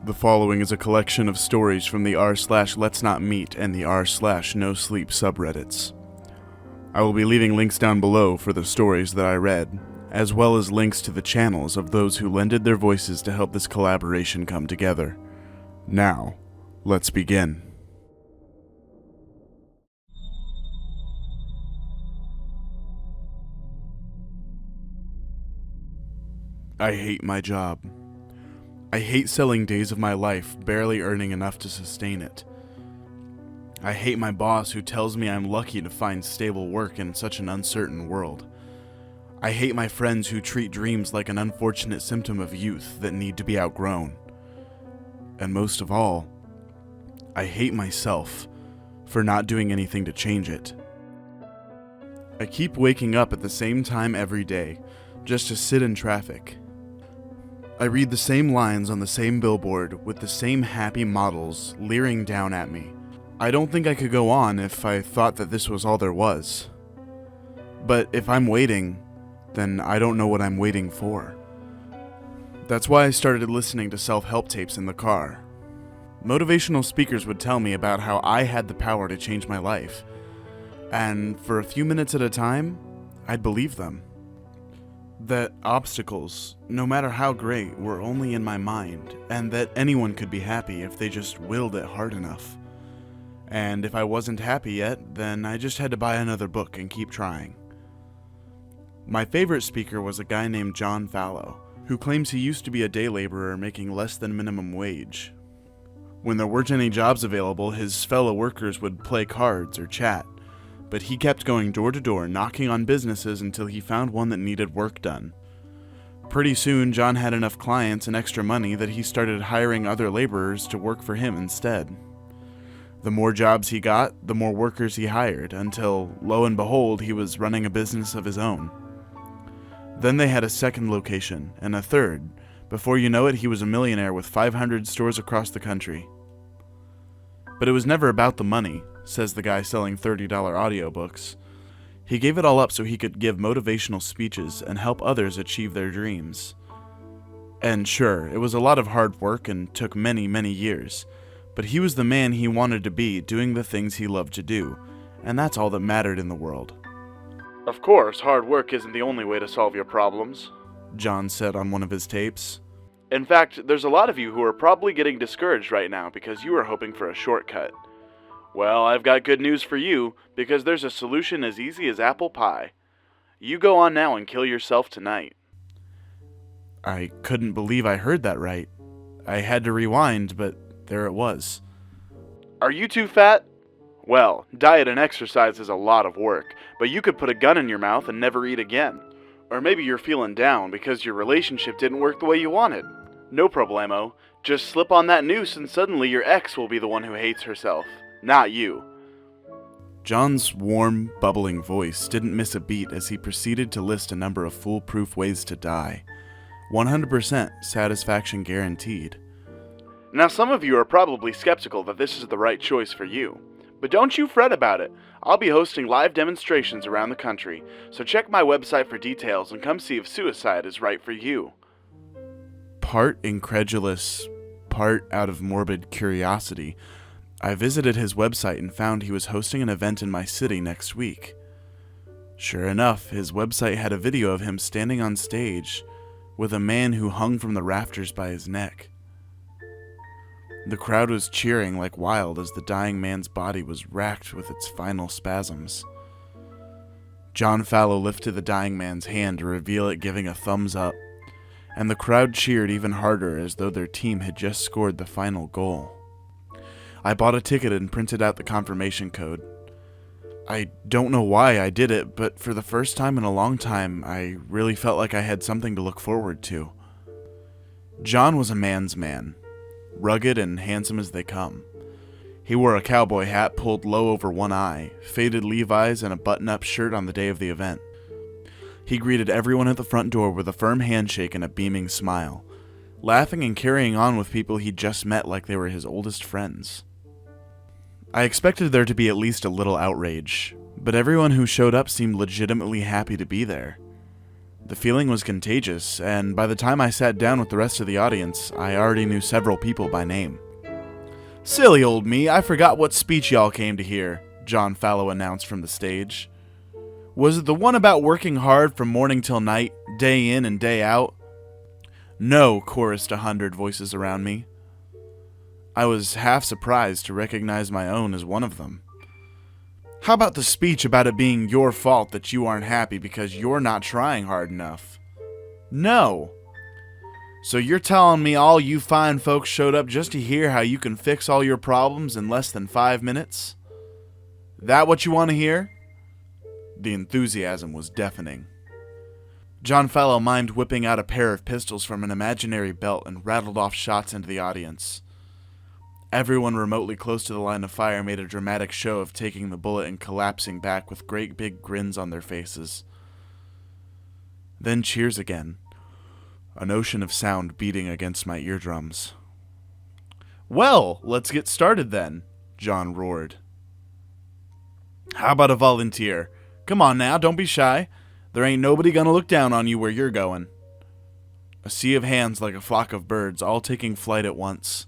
The following is a collection of stories from the r/Let's Not Meet and the r/No Sleep subreddits. I will be leaving links down below for the stories that I read, as well as links to the channels of those who lended their voices to help this collaboration come together. Now, let's begin. I hate my job. I hate selling days of my life, barely earning enough to sustain it. I hate my boss who tells me I'm lucky to find stable work in such an uncertain world. I hate my friends who treat dreams like an unfortunate symptom of youth that need to be outgrown. And most of all, I hate myself for not doing anything to change it. I keep waking up at the same time every day, just to sit in traffic. I read the same lines on the same billboard with the same happy models leering down at me. I don't think I could go on if I thought that this was all there was. But if I'm waiting, then I don't know what I'm waiting for. That's why I started listening to self-help tapes in the car. Motivational speakers would tell me about how I had the power to change my life. And for a few minutes at a time, I'd believe them. That obstacles, no matter how great, were only in my mind, and that anyone could be happy if they just willed it hard enough. And if I wasn't happy yet, then I just had to buy another book and keep trying. My favorite speaker was a guy named John Fallow, who claims he used to be a day laborer making less than minimum wage. When there weren't any jobs available, his fellow workers would play cards or chat. But he kept going door to door, knocking on businesses until he found one that needed work done. Pretty soon, John had enough clients and extra money that he started hiring other laborers to work for him instead. The more jobs he got, the more workers he hired, until, lo and behold, he was running a business of his own. Then they had a second location, and a third. Before you know it, he was a millionaire with 500 stores across the country. But it was never about the money, says the guy selling $30 audiobooks. He gave it all up so he could give motivational speeches and help others achieve their dreams. And sure, it was a lot of hard work and took many, many years, but he was the man he wanted to be, doing the things he loved to do, and that's all that mattered in the world. Of course, hard work isn't the only way to solve your problems, John said on one of his tapes. In fact, there's a lot of you who are probably getting discouraged right now because you are hoping for a shortcut. Well, I've got good news for you, because there's a solution as easy as apple pie. You go on now and kill yourself tonight. I couldn't believe I heard that right. I had to rewind, but there it was. Are you too fat? Well, diet and exercise is a lot of work, but you could put a gun in your mouth and never eat again. Or maybe you're feeling down because your relationship didn't work the way you wanted. No problemo. Just slip on that noose and suddenly your ex will be the one who hates herself. Not you. John's warm, bubbling voice didn't miss a beat as he proceeded to list a number of foolproof ways to die. 100% satisfaction guaranteed. Now some of you are probably skeptical that this is the right choice for you. But don't you fret about it. I'll be hosting live demonstrations around the country, so check my website for details and come see if suicide is right for you. Part incredulous, part out of morbid curiosity, I visited his website and found he was hosting an event in my city next week. Sure enough, his website had a video of him standing on stage with a man who hung from the rafters by his neck. The crowd was cheering like wild as the dying man's body was racked with its final spasms. John Fallow lifted the dying man's hand to reveal it giving a thumbs up, and the crowd cheered even harder as though their team had just scored the final goal. I bought a ticket and printed out the confirmation code. I don't know why I did it, but for the first time in a long time, I really felt like I had something to look forward to. John was a man's man, rugged and handsome as they come. He wore a cowboy hat pulled low over one eye, faded Levi's, and a button-up shirt on the day of the event. He greeted everyone at the front door with a firm handshake and a beaming smile, laughing and carrying on with people he'd just met like they were his oldest friends. I expected there to be at least a little outrage, but everyone who showed up seemed legitimately happy to be there. The feeling was contagious, and by the time I sat down with the rest of the audience, I already knew several people by name. "Silly old me, I forgot what speech y'all came to hear," John Fallow announced from the stage. "Was it the one about working hard from morning till night, day in and day out?" "No," chorused 100 voices around me. I was half surprised to recognize my own as one of them. "How about the speech about it being your fault that you aren't happy because you're not trying hard enough?" "No." "So you're telling me all you fine folks showed up just to hear how you can fix all your problems in less than 5 minutes? That what you want to hear?" The enthusiasm was deafening. John Fallow mimed whipping out a pair of pistols from an imaginary belt and rattled off shots into the audience. Everyone remotely close to the line of fire made a dramatic show of taking the bullet and collapsing back with great big grins on their faces. Then cheers again, an ocean of sound beating against my eardrums. "Well, let's get started then," John roared. "How about a volunteer? Come on now, don't be shy. There ain't nobody gonna look down on you where you're going." A sea of hands like a flock of birds, all taking flight at once.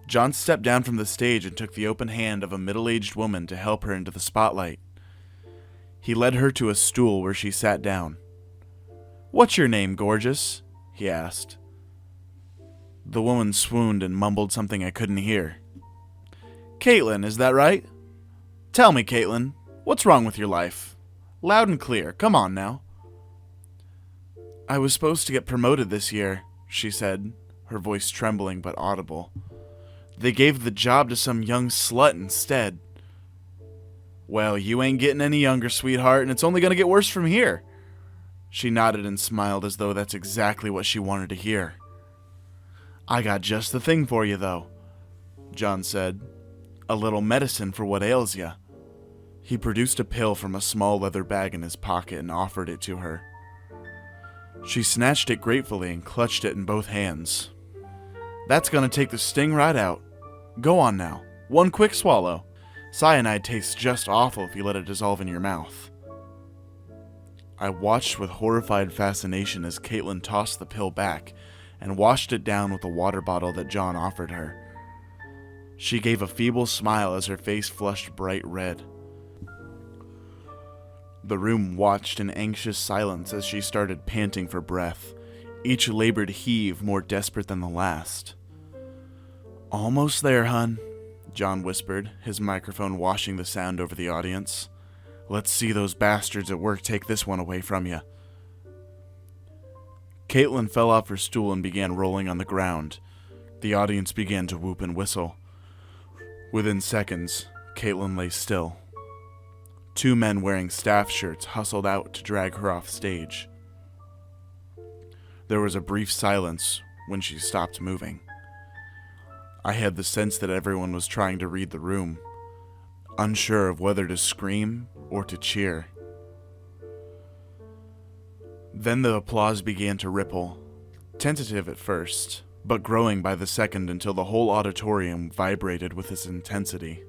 John stepped down from the stage and took the open hand of a middle-aged woman to help her into the spotlight. He led her to a stool where she sat down. "What's your name, gorgeous?" he asked. The woman swooned and mumbled something I couldn't hear. "Caitlin, is that right? Tell me, Caitlin, what's wrong with your life? Loud and clear, come on now." "I was supposed to get promoted this year," she said, her voice trembling but audible. "They gave the job to some young slut instead." "Well, you ain't getting any younger, sweetheart, and it's only gonna get worse from here." She nodded and smiled as though that's exactly what she wanted to hear. "I got just the thing for you, though," John said. "A little medicine for what ails ya." He produced a pill from a small leather bag in his pocket and offered it to her. She snatched it gratefully and clutched it in both hands. "That's gonna take the sting right out. Go on now. One quick swallow. Cyanide tastes just awful if you let it dissolve in your mouth." I watched with horrified fascination as Caitlin tossed the pill back and washed it down with a water bottle that John offered her. She gave a feeble smile as her face flushed bright red. The room watched in anxious silence as she started panting for breath, each labored heave more desperate than the last. "Almost there, hun," John whispered, his microphone washing the sound over the audience. "Let's see those bastards at work take this one away from you." Caitlin fell off her stool and began rolling on the ground. The audience began to whoop and whistle. Within seconds, Caitlin lay still. 2 men wearing staff shirts hustled out to drag her off stage. There was a brief silence when she stopped moving. I had the sense that everyone was trying to read the room, unsure of whether to scream or to cheer. Then the applause began to ripple, tentative at first, but growing by the second until the whole auditorium vibrated with its intensity.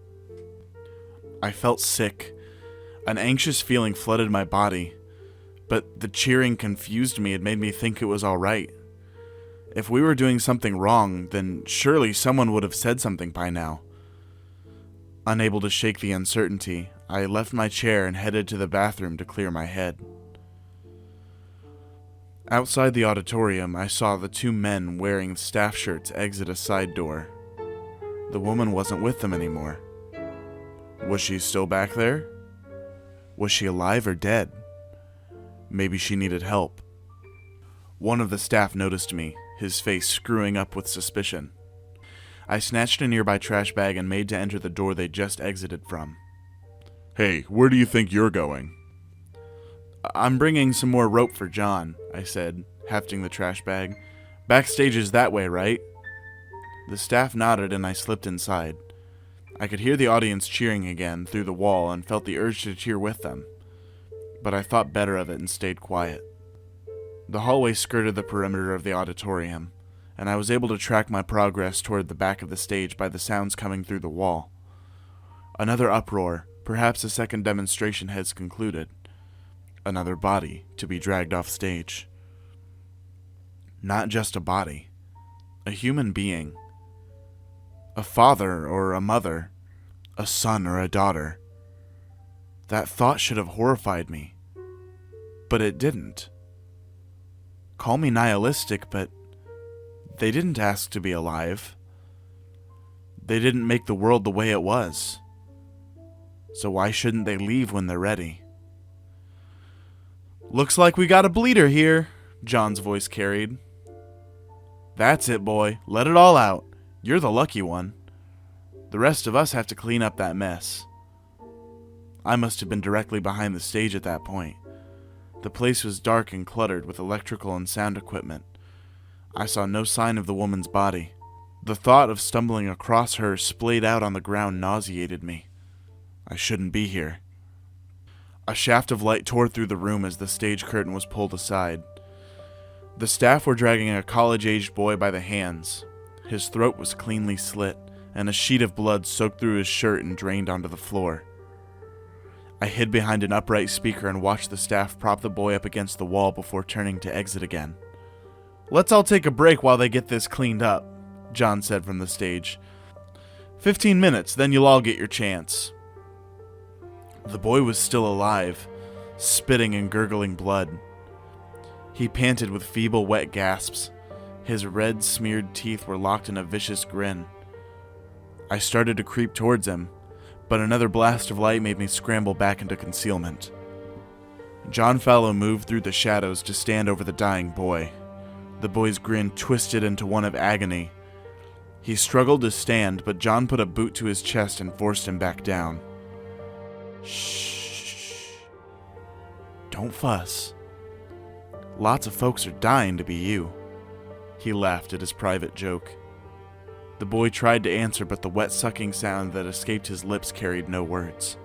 I felt sick. An anxious feeling flooded my body, but the cheering confused me and made me think it was all right. If we were doing something wrong, then surely someone would have said something by now. Unable to shake the uncertainty, I left my chair and headed to the bathroom to clear my head. Outside the auditorium, I saw the 2 men wearing staff shirts exit a side door. The woman wasn't with them anymore. Was she still back there? Was she alive or dead? Maybe she needed help. One of the staff noticed me, his face screwing up with suspicion. I snatched a nearby trash bag and made to enter the door they just exited from. "Hey, where do you think you're going?" "I'm bringing some more rope for John," I said, hefting the trash bag. "Backstage is that way, right?" The staff nodded and I slipped inside. I could hear the audience cheering again through the wall and felt the urge to cheer with them, but I thought better of it and stayed quiet. The hallway skirted the perimeter of the auditorium, and I was able to track my progress toward the back of the stage by the sounds coming through the wall. Another uproar, perhaps a second demonstration has concluded. Another body to be dragged off stage. Not just a body. A human being. A father or a mother. A son or a daughter. That thought should have horrified me. But it didn't. Call me nihilistic, but they didn't ask to be alive. They didn't make the world the way it was. So why shouldn't they leave when they're ready? Looks like we got a bleeder here, John's voice carried. That's it, boy. Let it all out. You're the lucky one. The rest of us have to clean up that mess. I must have been directly behind the stage at that point. The place was dark and cluttered with electrical and sound equipment. I saw no sign of the woman's body. The thought of stumbling across her splayed out on the ground nauseated me. I shouldn't be here. A shaft of light tore through the room as the stage curtain was pulled aside. The staff were dragging a college-aged boy by the hands. His throat was cleanly slit, and a sheet of blood soaked through his shirt and drained onto the floor. I hid behind an upright speaker and watched the staff prop the boy up against the wall before turning to exit again. "Let's all take a break while they get this cleaned up," John said from the stage. 15 minutes, then you'll all get your chance." The boy was still alive, spitting and gurgling blood. He panted with feeble, wet gasps. His red, smeared teeth were locked in a vicious grin. I started to creep towards him, but another blast of light made me scramble back into concealment. John Fallow moved through the shadows to stand over the dying boy. The boy's grin twisted into one of agony. He struggled to stand, but John put a boot to his chest and forced him back down. "Shh. Don't fuss. Lots of folks are dying to be you." He laughed at his private joke. The boy tried to answer, but the wet sucking sound that escaped his lips carried no words.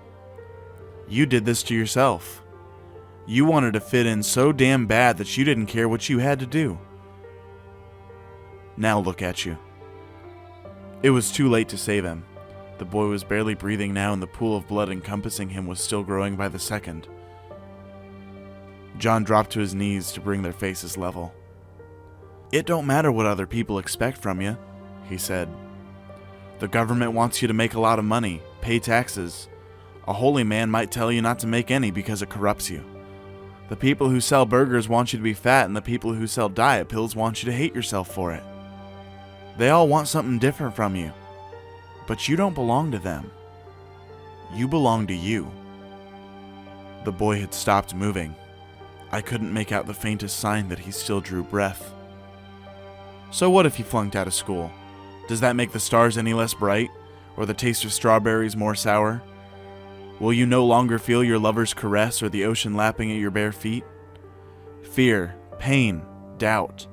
"You did this to yourself. You wanted to fit in so damn bad that you didn't care what you had to do. Now look at you." It was too late to save him. The boy was barely breathing now, and the pool of blood encompassing him was still growing by the second. John dropped to his knees to bring their faces level. "It don't matter what other people expect from you," he said. "The government wants you to make a lot of money, pay taxes. A holy man might tell you not to make any because it corrupts you. The people who sell burgers want you to be fat, and the people who sell diet pills want you to hate yourself for it. They all want something different from you. But you don't belong to them. You belong to you." The boy had stopped moving. I couldn't make out the faintest sign that he still drew breath. "So what if he flunked out of school? Does that make the stars any less bright, or the taste of strawberries more sour? Will you no longer feel your lover's caress or the ocean lapping at your bare feet? Fear, pain, doubt.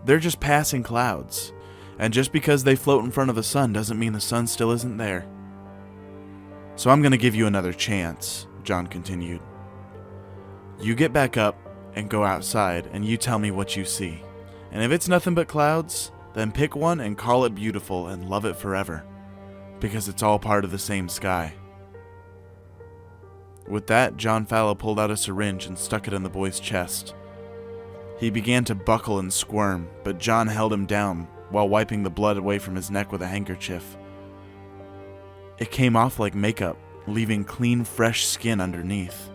They're just passing clouds. And just because they float in front of the sun doesn't mean the sun still isn't there. So I'm going to give you another chance," John continued. "You get back up and go outside, and you tell me what you see. And if it's nothing but clouds, then pick one and call it beautiful and love it forever, because it's all part of the same sky." With that, John Fallow pulled out a syringe and stuck it in the boy's chest. He began to buckle and squirm, but John held him down while wiping the blood away from his neck with a handkerchief. It came off like makeup, leaving clean, fresh skin underneath.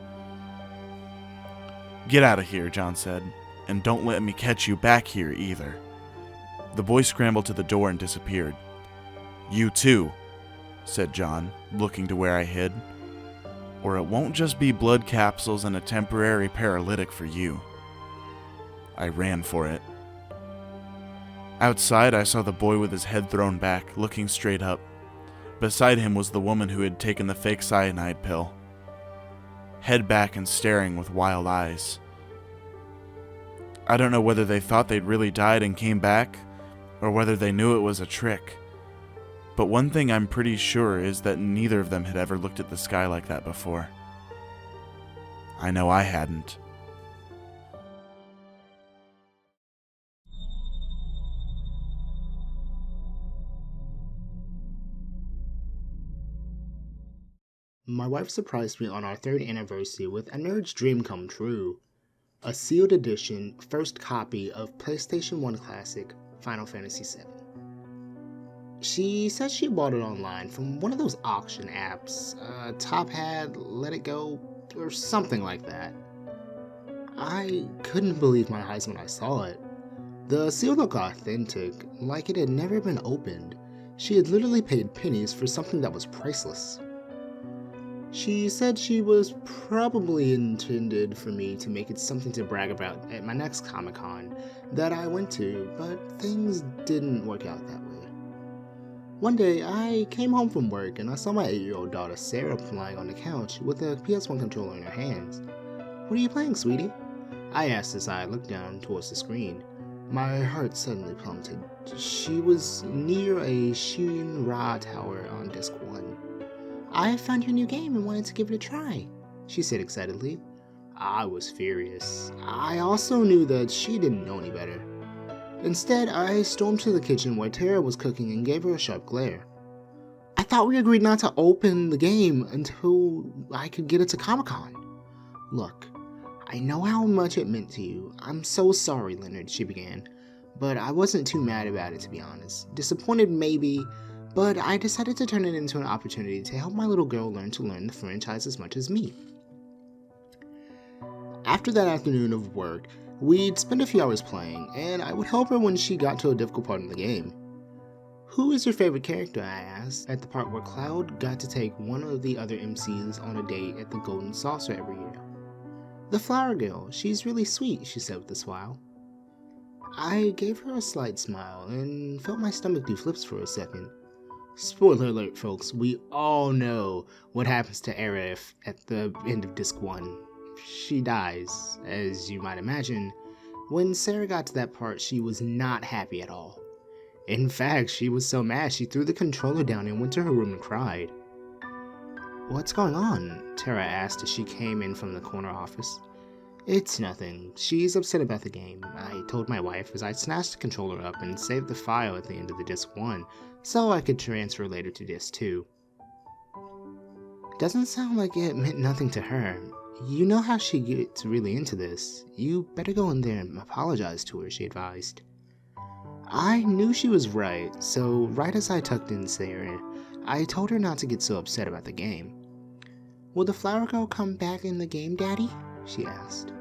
"Get out of here," John said, "and don't let me catch you back here either." The boy scrambled to the door and disappeared. "You too," said John, looking to where I hid. "Or it won't just be blood capsules and a temporary paralytic for you." I ran for it. Outside, I saw the boy with his head thrown back, looking straight up. Beside him was the woman who had taken the fake cyanide pill. Head back and staring with wild eyes. I don't know whether they thought they'd really died and came back, or whether they knew it was a trick. But one thing I'm pretty sure is that neither of them had ever looked at the sky like that before. I know I hadn't. My wife surprised me on our third anniversary with a nerd's dream come true. a sealed edition first copy of PlayStation 1 Classic Final Fantasy VII. She said she bought it online from one of those auction apps, Top Hat, Let It Go, or something like that. I couldn't believe my eyes when I saw it. The seal looked authentic, like it had never been opened. She had literally paid pennies for something that was priceless. She said she was probably intended for me to make it something to brag about at my next Comic-Con that I went to, but things didn't work out that way. One day, I came home from work and I saw my 8-year-old daughter Sarah lying on the couch with a PS1 controller in her hands. "What are you playing, sweetie?" I asked as I looked down towards the screen. My heart suddenly plummeted. She was near a Shinra tower on disc 1. "I found your new game and wanted to give it a try," she said excitedly. I was furious. I also knew that she didn't know any better. Instead, I stormed to the kitchen where Tara was cooking and gave her a sharp glare. "I thought we agreed not to open the game until I could get it to Comic-Con." "Look, I know how much it meant to you. I'm so sorry, Leonard," she began. But I wasn't too mad about it, to be honest. Disappointed maybe, but I decided to turn it into an opportunity to help my little girl learn the franchise as much as me. After that afternoon of work, we'd spend a few hours playing, and I would help her when she got to a difficult part in the game. "Who is your favorite character?" I asked, at the part where Cloud got to take one of the other MCs on a date at the Golden Saucer every year. "The flower girl. She's really sweet," she said with a smile. I gave her a slight smile and felt my stomach do flips for a second. Spoiler alert, folks, we all know what happens to Aerith at the end of Disc 1. She dies, as you might imagine. When Sarah got to that part, she was not happy at all. In fact, she was so mad she threw the controller down and went to her room and cried. "What's going on?" Tara asked as she came in from the corner office. "It's nothing. She's upset about the game," I told my wife as I snatched the controller up and saved the file at the end of the Disc 1 so I could transfer later to Disc 2. "Doesn't sound like it meant nothing to her. You know how she gets really into this. You better go in there and apologize to her," she advised. I knew she was right, so right as I tucked in Sarah, I told her not to get so upset about the game. "Will the flower girl come back in the game, Daddy?" she asked.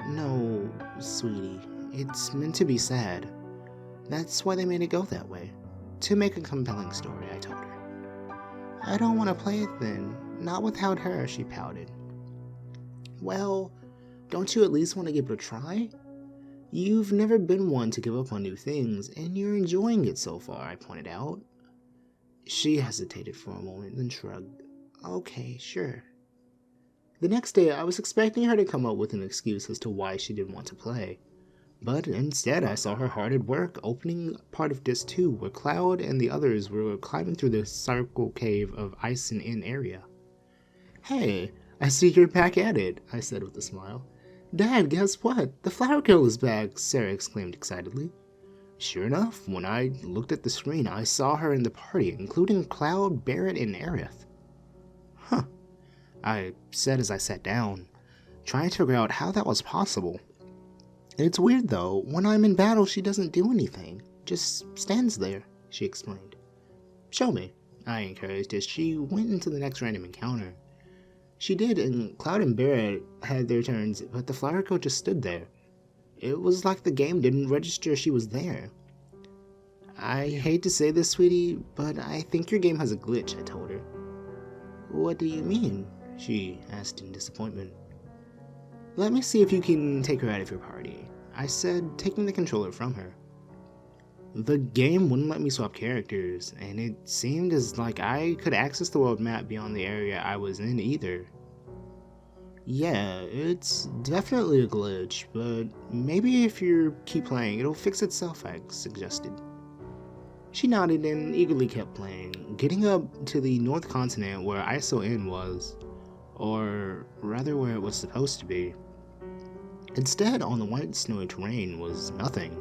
"No, sweetie. It's meant to be sad. That's why they made it go that way. To make a compelling story," I told her. "I don't want to play it then. Not without her," she pouted. "Well, don't you at least want to give it a try? You've never been one to give up on new things, and you're enjoying it so far," I pointed out. She hesitated for a moment, then shrugged. "Okay, sure." The next day, I was expecting her to come up with an excuse as to why she didn't want to play. But instead, I saw her hard at work opening part of Disc 2, where Cloud and the others were climbing through the circle cave of Ice and Inn area. "Hey, I see you're back at it," I said with a smile. "Dad, guess what? The flower girl is back," Sarah exclaimed excitedly. Sure enough, when I looked at the screen, I saw her in the party, including Cloud, Barrett, and Aerith. "Huh," I said as I sat down, trying to figure out how that was possible. "It's weird though, when I'm in battle she doesn't do anything, just stands there," she explained. "Show me," I encouraged as she went into the next random encounter. She did, and Cloud and Barrett had their turns, but the flower girl just stood there. It was like the game didn't register she was there. "I hate to say this, sweetie, but I think your game has a glitch," I told her. "What do you mean?" she asked in disappointment. "Let me see if you can take her out of your party," I said, taking the controller from her. The game wouldn't let me swap characters, and it seemed as like I could access the world map beyond the area I was in either. "Yeah, it's definitely a glitch, but maybe if you keep playing, it'll fix itself," I suggested. She nodded and eagerly kept playing, getting up to the North Continent where ISO Inn was, or rather where it was supposed to be. Instead, on the white snowy terrain was nothing.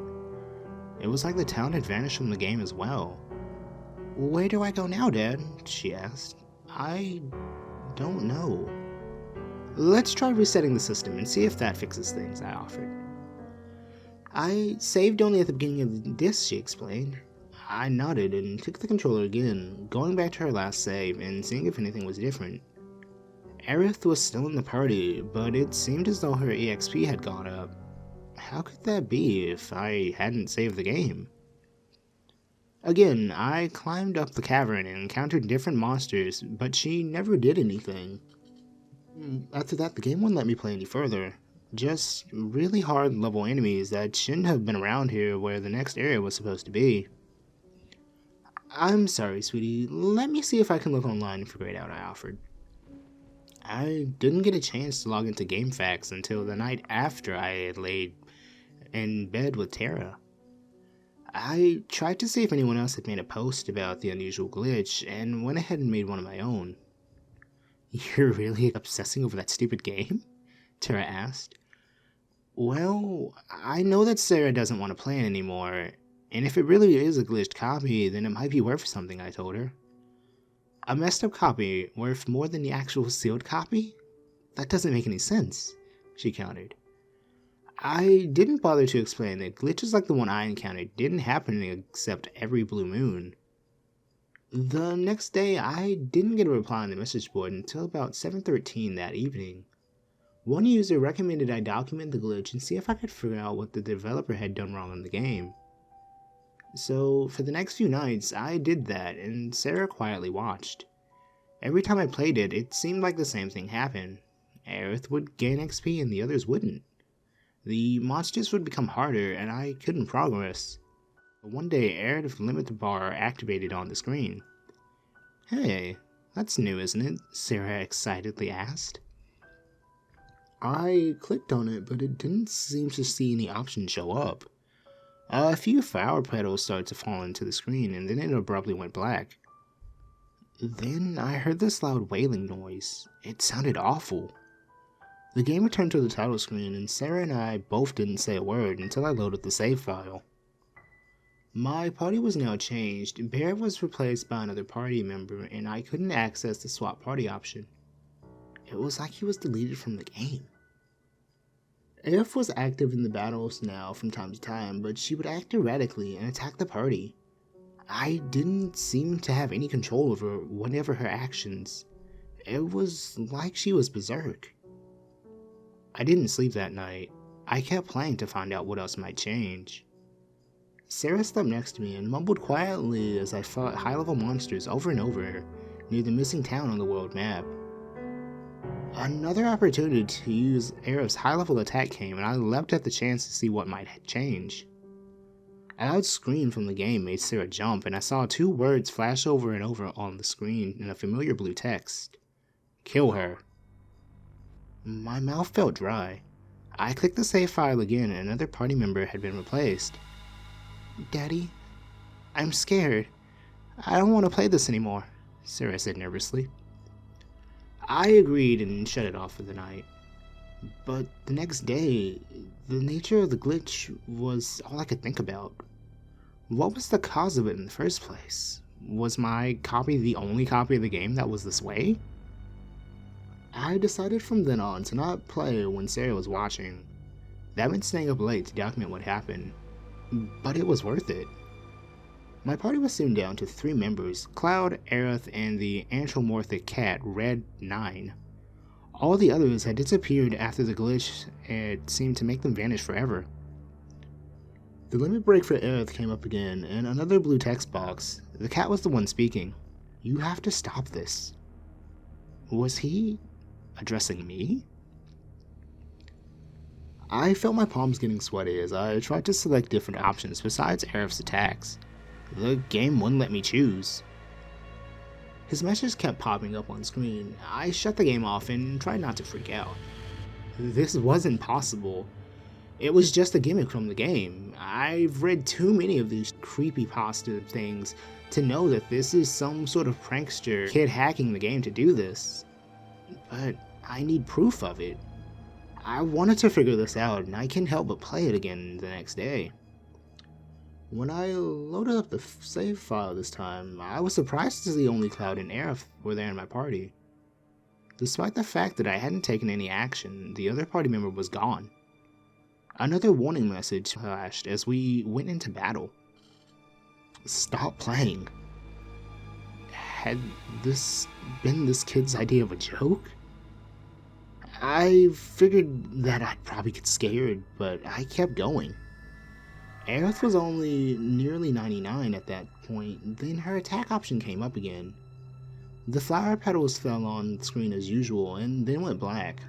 It was like the town had vanished from the game as well. "Where do I go now, Dad?" she asked. "I don't know." Let's try resetting the system and see if that fixes things, I offered. I saved only at the beginning of the disc, she explained. I nodded and took the controller again, going back to her last save and seeing if anything was different. Aerith was still in the party, but it seemed as though her EXP had gone up. How could that be if I hadn't saved the game? Again, I climbed up the cavern and encountered different monsters, but she never did anything. After that, the game wouldn't let me play any further. Just really hard level enemies that shouldn't have been around here where the next area was supposed to be. I'm sorry, sweetie. Let me see if I can look online and figure it out, I offered. I didn't get a chance to log into GameFAQs until the night after I had laid in bed with Tara. I tried to see if anyone else had made a post about the unusual glitch and went ahead and made one of my own. You're really obsessing over that stupid game? Tara asked. Well, I know that Sarah doesn't want to play it anymore, and if it really is a glitched copy, then it might be worth something, I told her. A messed up copy worth more than the actual sealed copy? That doesn't make any sense, she countered. I didn't bother to explain that glitches like the one I encountered didn't happen except every blue moon. The next day, I didn't get a reply on the message board until about 7:13 that evening. One user recommended I document the glitch and see if I could figure out what the developer had done wrong in the game. So, for the next few nights, I did that, and Sarah quietly watched. Every time I played it, it seemed like the same thing happened. Aerith would gain XP and the others wouldn't. The monsters would become harder, and I couldn't progress. One day, Aerith limit bar activated on the screen. Hey, that's new, isn't it? Sarah excitedly asked. I clicked on it, but it didn't seem to see any options show up. A few flower petals started to fall into the screen, and then it abruptly went black. Then I heard this loud wailing noise. It sounded awful. The game returned to the title screen, and Sarah and I both didn't say a word until I loaded the save file. My party was now changed. Bear was replaced by another party member, and I couldn't access the swap party option. It was like he was deleted from the game. Aerith was active in the battles now from time to time, but she would act erratically and attack the party. I didn't seem to have any control over whatever her actions. It was like she was berserk. I didn't sleep that night. I kept playing to find out what else might change. Sarah slept next to me and mumbled quietly as I fought high-level monsters over and over near the missing town on the world map. Another opportunity to use Aerith's high-level attack came, and I leapt at the chance to see what might change. A loud scream from the game made Sarah jump, and I saw two words flash over and over on the screen in a familiar blue text. Kill her. My mouth felt dry. I clicked the save file again, and another party member had been replaced. Daddy, I'm scared. I don't want to play this anymore, Sarah said nervously. I agreed and shut it off for the night. But the next day, the nature of the glitch was all I could think about. What was the cause of it in the first place? Was my copy the only copy of the game that was this way? I decided from then on to not play when Sarah was watching. That meant staying up late to document what happened. But it was worth it. My party was soon down to 3 members, Cloud, Aerith, and the anthropomorphic cat, Red 9. All the others had disappeared after the glitch had seemed to make them vanish forever. The limit break for Aerith came up again, and another blue text box. The cat was the one speaking. You have to stop this. Was he addressing me? I felt my palms getting sweaty as I tried to select different options besides Aerith's attacks. The game wouldn't let me choose. His message kept popping up on screen. I shut the game off and tried not to freak out. This wasn't possible. It was just a gimmick from the game. I've read too many of these creepypasta things to know that this is some sort of prankster kid hacking the game to do this. But I need proof of it. I wanted to figure this out, and I can't help but play it again the next day. When I loaded up the save file this time, I was surprised to see only Cloud and Aerith were there in my party. Despite the fact that I hadn't taken any action, the other party member was gone. Another warning message flashed as we went into battle. Stop playing. Had this been this kid's idea of a joke? I figured that I'd probably get scared, but I kept going. Aerith was only nearly 99 at that point, then her attack option came up again. The flower petals fell on the screen as usual and then went black.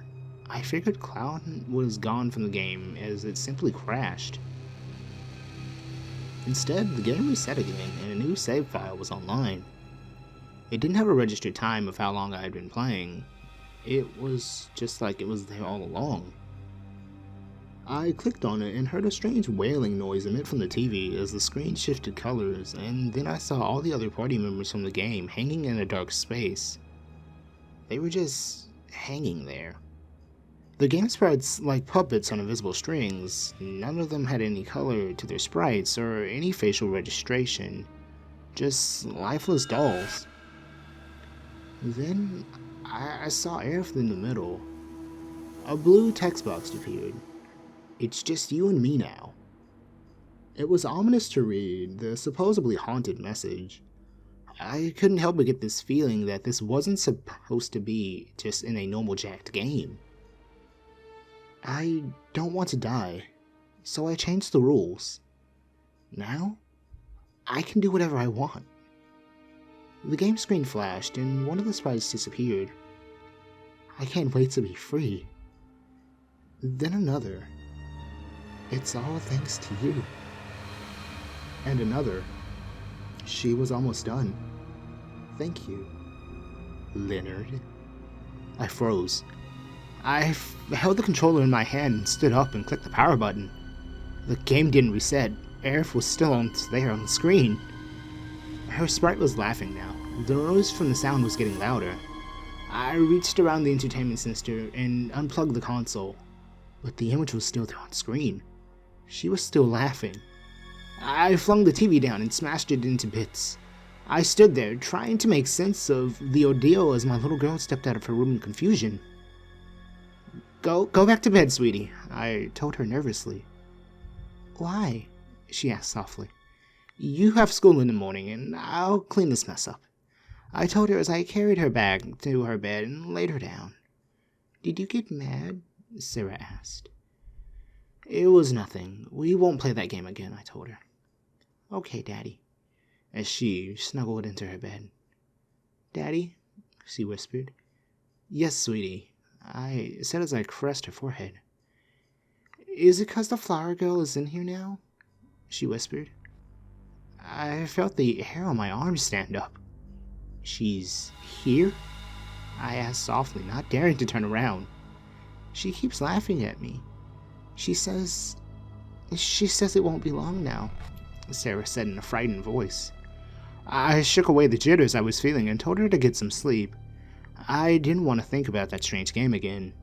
I figured Cloud was gone from the game as it simply crashed. Instead, the game reset again and a new save file was online. It didn't have a registered time of how long I had been playing. It was just like it was there all along. I clicked on it and heard a strange wailing noise emit from the TV as the screen shifted colors, and then I saw all the other party members from the game hanging in a dark space. They were just hanging there. The game sprites like puppets on invisible strings. None of them had any color to their sprites or any facial registration. Just lifeless dolls. Then I saw Aerith in the middle. A blue text box appeared. It's just you and me now. It was ominous to read, the supposedly haunted message. I couldn't help but get this feeling that this wasn't supposed to be just in a normal jacked game. I don't want to die, so I changed the rules. Now, I can do whatever I want. The game screen flashed and one of the sprites disappeared. I can't wait to be free. Then another. It's all thanks to you. And another. She was almost done. Thank you, Leonard. I froze. I held the controller in my hand and stood up and clicked the power button. The game didn't reset. Aerith was still there on the screen. Her sprite was laughing now. The noise from the sound was getting louder. I reached around the entertainment center and unplugged the console, but the image was still there on screen. She was still laughing. I flung the TV down and smashed it into bits. I stood there, trying to make sense of the ordeal as my little girl stepped out of her room in confusion. Go back to bed, sweetie, I told her nervously. Why? She asked softly. You have school in the morning, and I'll clean this mess up, I told her as I carried her back to her bed and laid her down. Did you get mad? Sarah asked. It was nothing. We won't play that game again, I told her. Okay, Daddy, as she snuggled into her bed. Daddy, she whispered. Yes, sweetie, I said as I caressed her forehead. Is it 'cause the flower girl is in here now? She whispered. I felt the hair on my arm stand up. She's here? I asked softly, not daring to turn around. She keeps laughing at me. She says it won't be long now, Sarah said in a frightened voice. I shook away the jitters I was feeling and told her to get some sleep. I didn't want to think about that strange game again.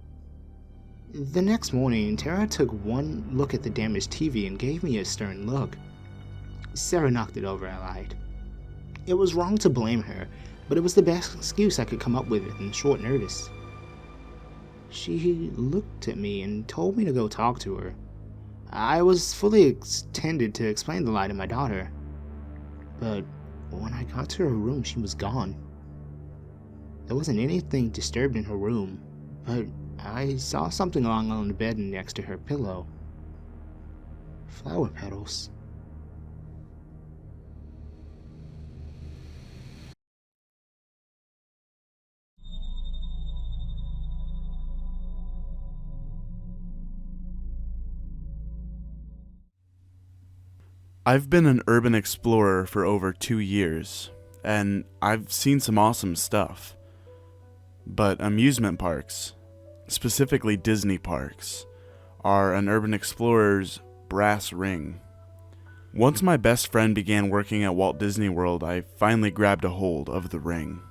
The next morning, Tara took one look at the damaged TV and gave me a stern look. Sarah knocked it over, I lied. It was wrong to blame her, but it was the best excuse I could come up with in short notice. She looked at me and told me to go talk to her. I was fully intended to explain the lie to my daughter, but when I got to her room, she was gone. There wasn't anything disturbed in her room, but I saw something lying on the bed next to her pillow. Flower petals. I've been an urban explorer for over 2 years, and I've seen some awesome stuff. But amusement parks, specifically Disney parks, are an urban explorer's brass ring. Once my best friend began working at Walt Disney World, I finally grabbed a hold of the ring.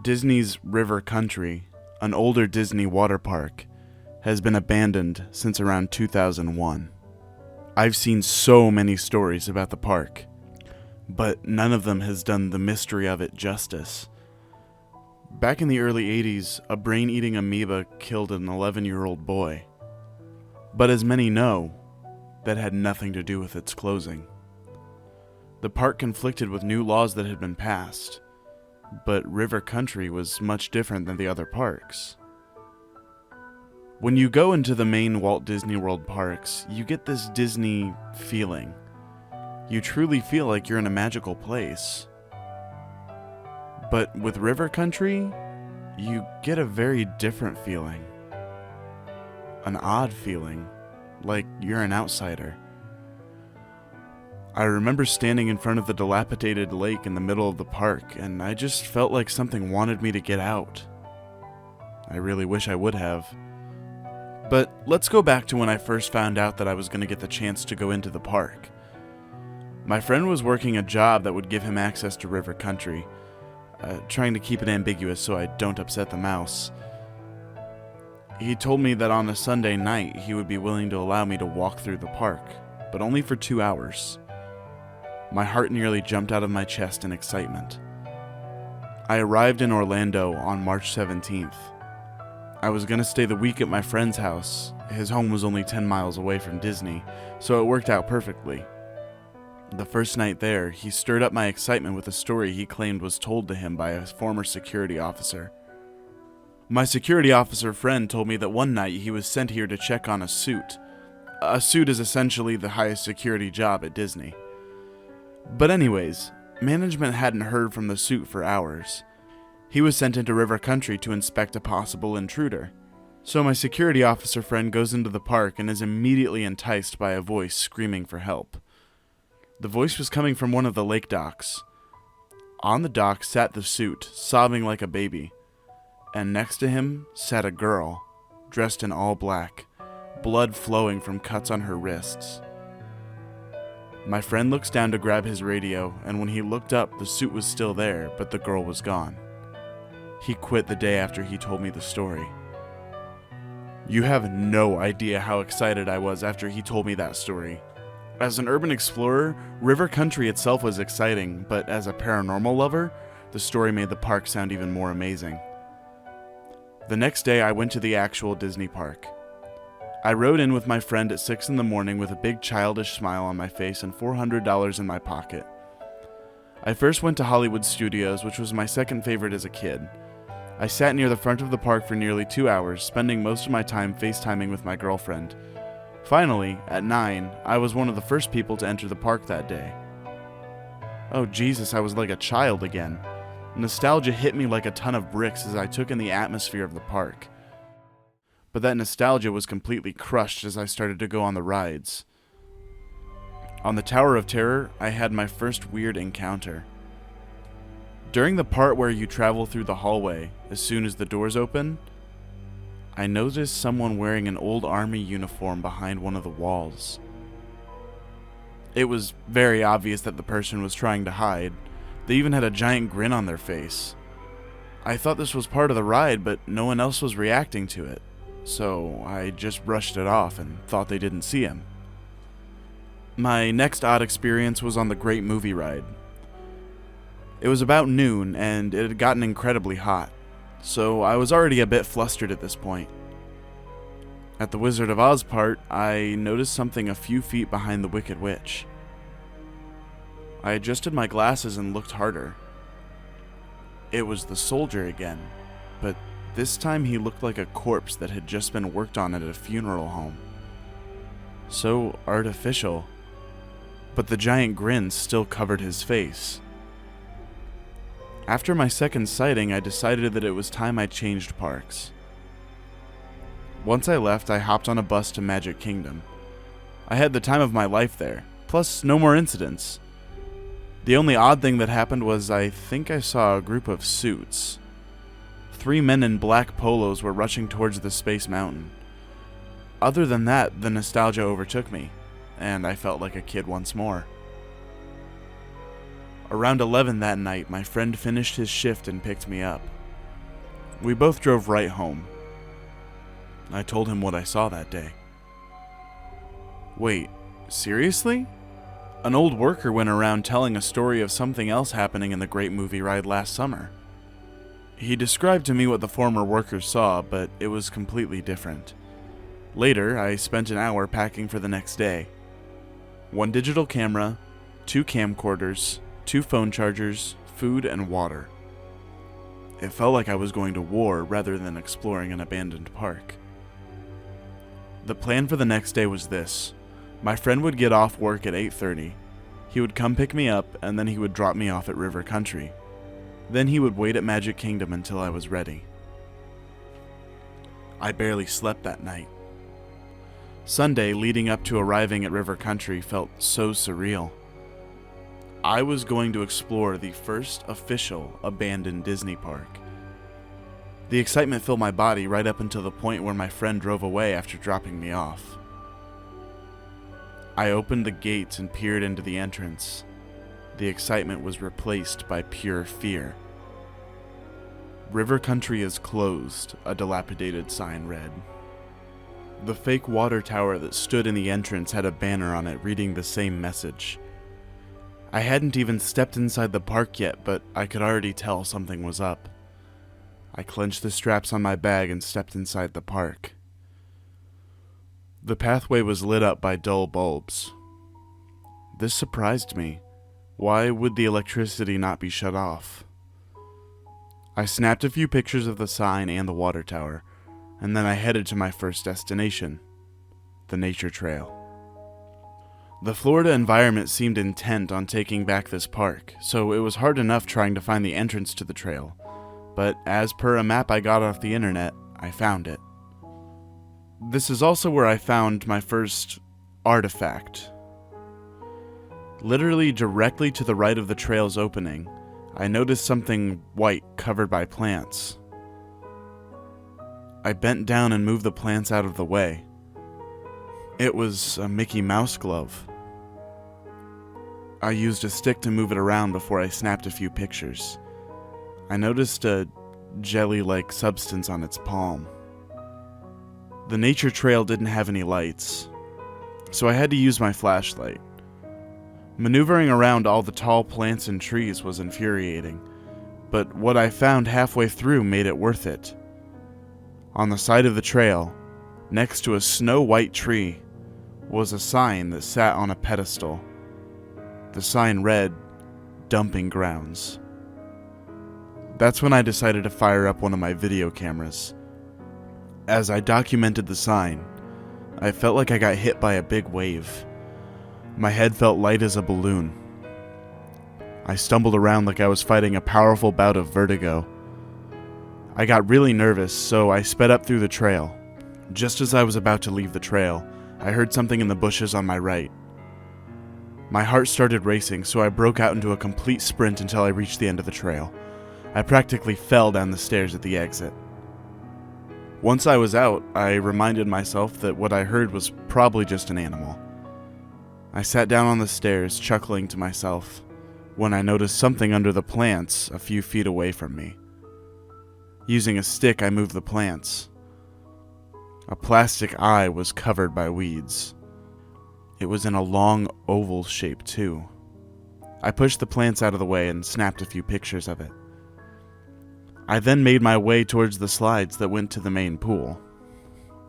Disney's River Country, an older Disney water park, has been abandoned since around 2001. I've seen so many stories about the park, but none of them has done the mystery of it justice. Back in the early 80s, a brain-eating amoeba killed an 11-year-old boy. But as many know, that had nothing to do with its closing. The park conflicted with new laws that had been passed, but River Country was much different than the other parks. When you go into the main Walt Disney World parks, you get this Disney feeling. You truly feel like you're in a magical place. But with River Country, you get a very different feeling. An odd feeling, like you're an outsider. I remember standing in front of the dilapidated lake in the middle of the park, and I just felt like something wanted me to get out. I really wish I would have. But let's go back to when I first found out that I was going to get the chance to go into the park. My friend was working a job that would give him access to River Country, trying to keep it ambiguous so I don't upset the mouse. He told me that on a Sunday night he would be willing to allow me to walk through the park, but only for 2 hours. My heart nearly jumped out of my chest in excitement. I arrived in Orlando on March 17th. I was going to stay the week at my friend's house. His home was only 10 miles away from Disney, so it worked out perfectly. The first night there, he stirred up my excitement with a story he claimed was told to him by a former security officer. My security officer friend told me that one night he was sent here to check on a suit. A suit is essentially the highest security job at Disney. But anyways, management hadn't heard from the suit for hours. He was sent into River Country to inspect a possible intruder. So my security officer friend goes into the park and is immediately enticed by a voice screaming for help. The voice was coming from one of the lake docks. On the dock sat the suit, sobbing like a baby, and next to him sat a girl, dressed in all black, blood flowing from cuts on her wrists. My friend looks down to grab his radio, and when he looked up, the suit was still there, but the girl was gone. He quit the day after he told me the story. You have no idea how excited I was after he told me that story. As an urban explorer, River Country itself was exciting, but as a paranormal lover, the story made the park sound even more amazing. The next day, I went to the actual Disney park. I rode in with my friend at 6 in the morning with a big childish smile on my face and $400 in my pocket. I first went to Hollywood Studios, which was my second favorite as a kid. I sat near the front of the park for nearly 2 hours, spending most of my time FaceTiming with my girlfriend. Finally, at 9, I was one of the first people to enter the park that day. Oh Jesus, I was like a child again. Nostalgia hit me like a ton of bricks as I took in the atmosphere of the park. But that nostalgia was completely crushed as I started to go on the rides. On the Tower of Terror, I had my first weird encounter. During the part where you travel through the hallway, as soon as the doors open, I noticed someone wearing an old army uniform behind one of the walls. It was very obvious that the person was trying to hide. They even had a giant grin on their face. I thought this was part of the ride, but no one else was reacting to it, so I just brushed it off and thought they didn't see him. My next odd experience was on the Great Movie Ride. It was about noon, and it had gotten incredibly hot, so I was already a bit flustered at this point. At the Wizard of Oz part, I noticed something a few feet behind the Wicked Witch. I adjusted my glasses and looked harder. It was the soldier again, but this time he looked like a corpse that had just been worked on at a funeral home. So artificial, but the giant grin still covered his face. After my second sighting, I decided that it was time I changed parks. Once I left, I hopped on a bus to Magic Kingdom. I had the time of my life there, plus no more incidents. The only odd thing that happened was I think I saw a group of suits. 3 men in black polos were rushing towards the Space Mountain. Other than that, the nostalgia overtook me, and I felt like a kid once more. Around 11 that night, my friend finished his shift and picked me up. We both drove right home. I told him what I saw that day. Wait, seriously? An old worker went around telling a story of something else happening in the Great Movie Ride last summer. He described to me what the former workers saw, but it was completely different. Later, I spent an hour packing for the next day. 1 digital camera, 2 camcorders, 2 phone chargers, food, and water. It felt like I was going to war rather than exploring an abandoned park. The plan for the next day was this. My friend would get off work at 8:30. He would come pick me up, and then he would drop me off at River Country. Then he would wait at Magic Kingdom until I was ready. I barely slept that night. Sunday leading up to arriving at River Country felt so surreal. I was going to explore the first official abandoned Disney park. The excitement filled my body right up until the point where my friend drove away after dropping me off. I opened the gates and peered into the entrance. The excitement was replaced by pure fear. River Country is closed, a dilapidated sign read. The fake water tower that stood in the entrance had a banner on it reading the same message. I hadn't even stepped inside the park yet, but I could already tell something was up. I clenched the straps on my bag and stepped inside the park. The pathway was lit up by dull bulbs. This surprised me. Why would the electricity not be shut off? I snapped a few pictures of the sign and the water tower, and then I headed to my first destination, the nature trail. The Florida environment seemed intent on taking back this park, so it was hard enough trying to find the entrance to the trail. But as per a map I got off the internet, I found it. This is also where I found my first artifact. Literally directly to the right of the trail's opening, I noticed something white covered by plants. I bent down and moved the plants out of the way. It was a Mickey Mouse glove. I used a stick to move it around before I snapped a few pictures. I noticed a jelly-like substance on its palm. The nature trail didn't have any lights, so I had to use my flashlight. Maneuvering around all the tall plants and trees was infuriating, but what I found halfway through made it worth it. On the side of the trail, next to a snow-white tree, was a sign that sat on a pedestal. The sign read, "Dumping Grounds." That's when I decided to fire up one of my video cameras. As I documented the sign, I felt like I got hit by a big wave. My head felt light as a balloon. I stumbled around like I was fighting a powerful bout of vertigo. I got really nervous, so I sped up through the trail. Just as I was about to leave the trail, I heard something in the bushes on my right. My heart started racing, so I broke out into a complete sprint until I reached the end of the trail. I practically fell down the stairs at the exit. Once I was out, I reminded myself that what I heard was probably just an animal. I sat down on the stairs, chuckling to myself, when I noticed something under the plants a few feet away from me. Using a stick, I moved the plants. A plastic eye was covered by weeds. It was in a long oval shape, too. I pushed the plants out of the way and snapped a few pictures of it. I then made my way towards the slides that went to the main pool.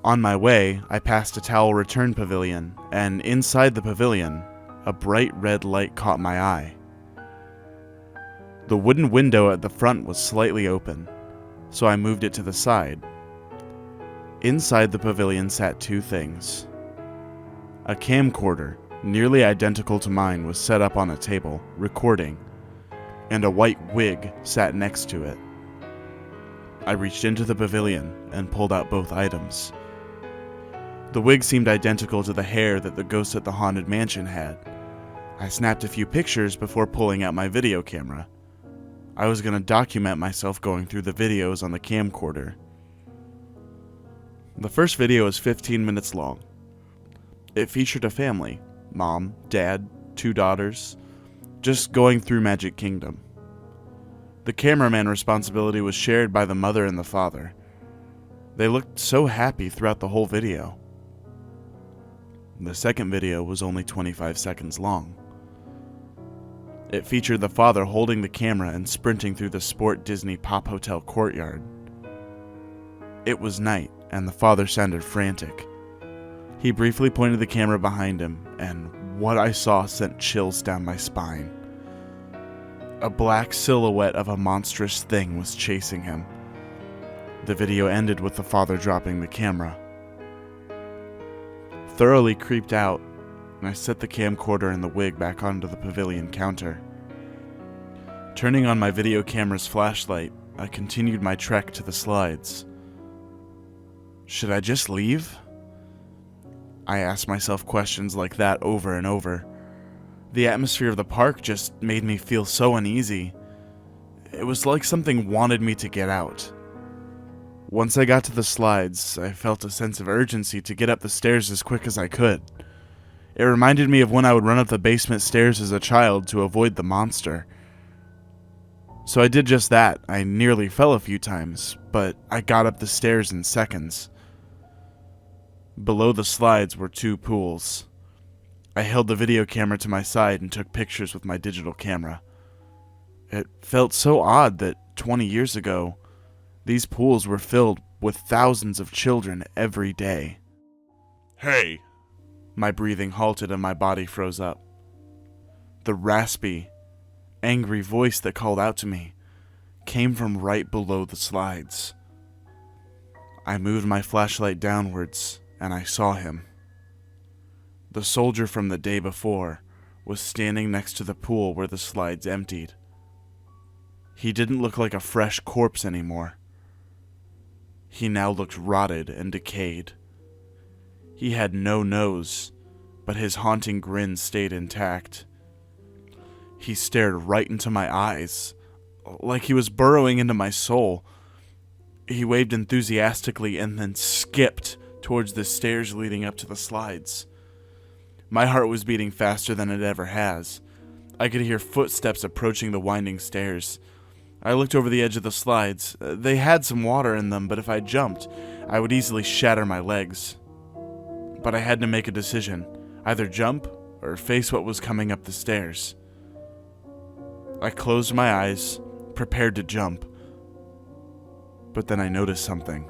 On my way, I passed a towel return pavilion, and inside the pavilion, a bright red light caught my eye. The wooden window at the front was slightly open, so I moved it to the side. Inside the pavilion sat 2 things. A camcorder, nearly identical to mine, was set up on a table, recording, and a white wig sat next to it. I reached into the pavilion and pulled out both items. The wig seemed identical to the hair that the ghost at the Haunted Mansion had. I snapped a few pictures before pulling out my video camera. I was going to document myself going through the videos on the camcorder. The first video was 15 minutes long. It featured a family, mom, dad, 2 daughters, just going through Magic Kingdom. The cameraman responsibility was shared by the mother and the father. They looked so happy throughout the whole video. The second video was only 25 seconds long. It featured the father holding the camera and sprinting through the Sport Disney Pop Hotel courtyard. It was night, and the father sounded frantic. He briefly pointed the camera behind him, and what I saw sent chills down my spine. A black silhouette of a monstrous thing was chasing him. The video ended with the father dropping the camera. Thoroughly creeped out, I set the camcorder and the wig back onto the pavilion counter. Turning on my video camera's flashlight, I continued my trek to the slides. Should I just leave? I asked myself questions like that over and over. The atmosphere of the park just made me feel so uneasy. It was like something wanted me to get out. Once I got to the slides, I felt a sense of urgency to get up the stairs as quick as I could. It reminded me of when I would run up the basement stairs as a child to avoid the monster. So I did just that. I nearly fell a few times, but I got up the stairs in seconds. Below the slides were 2 pools. I held the video camera to my side and took pictures with my digital camera. It felt so odd that 20 years ago, these pools were filled with thousands of children every day. Hey! My breathing halted and my body froze up. The raspy, angry voice that called out to me came from right below the slides. I moved my flashlight downwards and I saw him. The soldier from the day before was standing next to the pool where the slides emptied. He didn't look like a fresh corpse anymore. He now looked rotted and decayed. He had no nose, but his haunting grin stayed intact. He stared right into my eyes, like he was burrowing into my soul. He waved enthusiastically and then skipped towards the stairs leading up to the slides. My heart was beating faster than it ever has. I could hear footsteps approaching the winding stairs. I looked over the edge of the slides. They had some water in them, but if I jumped, I would easily shatter my legs. But I had to make a decision, either jump or face what was coming up the stairs. I closed my eyes, prepared to jump, but then I noticed something.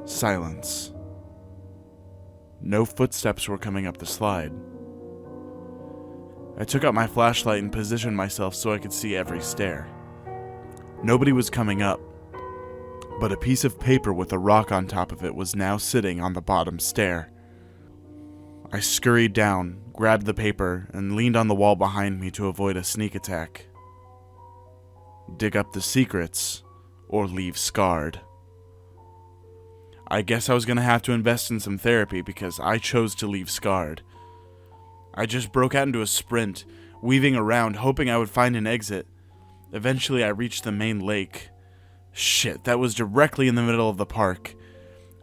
Silence. No footsteps were coming up the slide. I took out my flashlight and positioned myself so I could see every stair. Nobody was coming up, but a piece of paper with a rock on top of it was now sitting on the bottom stair. I scurried down, grabbed the paper, and leaned on the wall behind me to avoid a sneak attack. Dig up the secrets, or leave scarred. I guess I was going to have to invest in some therapy because I chose to leave scarred. I just broke out into a sprint, weaving around, hoping I would find an exit. Eventually I reached the main lake. Shit, that was directly in the middle of the park.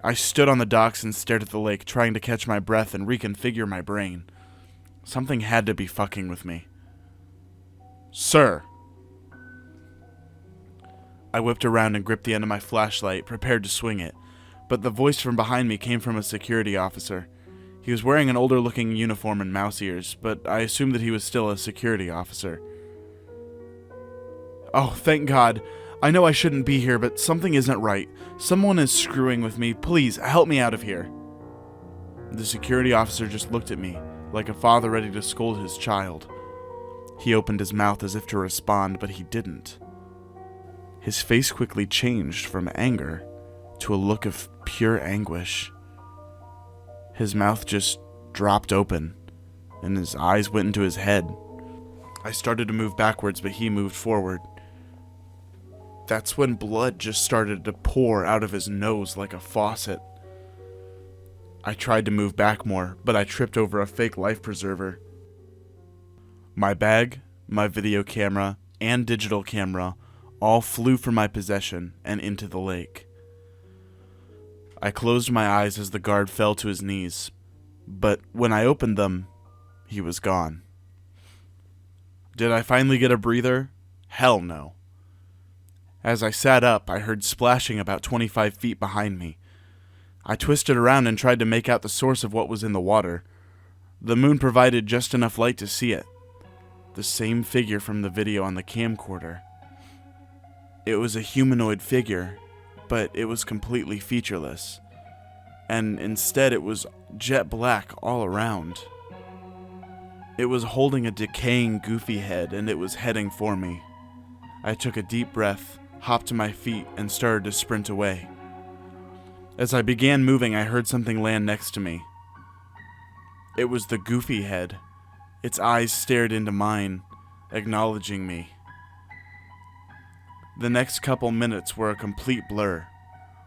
I stood on the docks and stared at the lake, trying to catch my breath and reconfigure my brain. Something had to be fucking with me. Sir! I whipped around and gripped the end of my flashlight, prepared to swing it, but the voice from behind me came from a security officer. He was wearing an older-looking uniform and mouse ears, but I assumed that he was still a security officer. Oh, thank God. I know I shouldn't be here, but something isn't right. Someone is screwing with me. Please, help me out of here. The security officer just looked at me, like a father ready to scold his child. He opened his mouth as if to respond, but he didn't. His face quickly changed from anger to a look of pure anguish. His mouth just dropped open, and his eyes went into his head. I started to move backwards, but he moved forward. That's when blood just started to pour out of his nose like a faucet. I tried to move back more, but I tripped over a fake life preserver. My bag, my video camera, and digital camera all flew from my possession and into the lake. I closed my eyes as the guard fell to his knees, but when I opened them, he was gone. Did I finally get a breather? Hell no. As I sat up, I heard splashing about 25 feet behind me. I twisted around and tried to make out the source of what was in the water. The moon provided just enough light to see it. the same figure from the video on the camcorder. It was a humanoid figure, but it was completely featureless, and instead it was jet black all around. It was holding a decaying, goofy head, and it was heading for me. I took a deep breath, hopped to my feet, and started to sprint away. As I began moving, I heard something land next to me. It was the goofy head. Its eyes stared into mine, acknowledging me. The next couple minutes were a complete blur.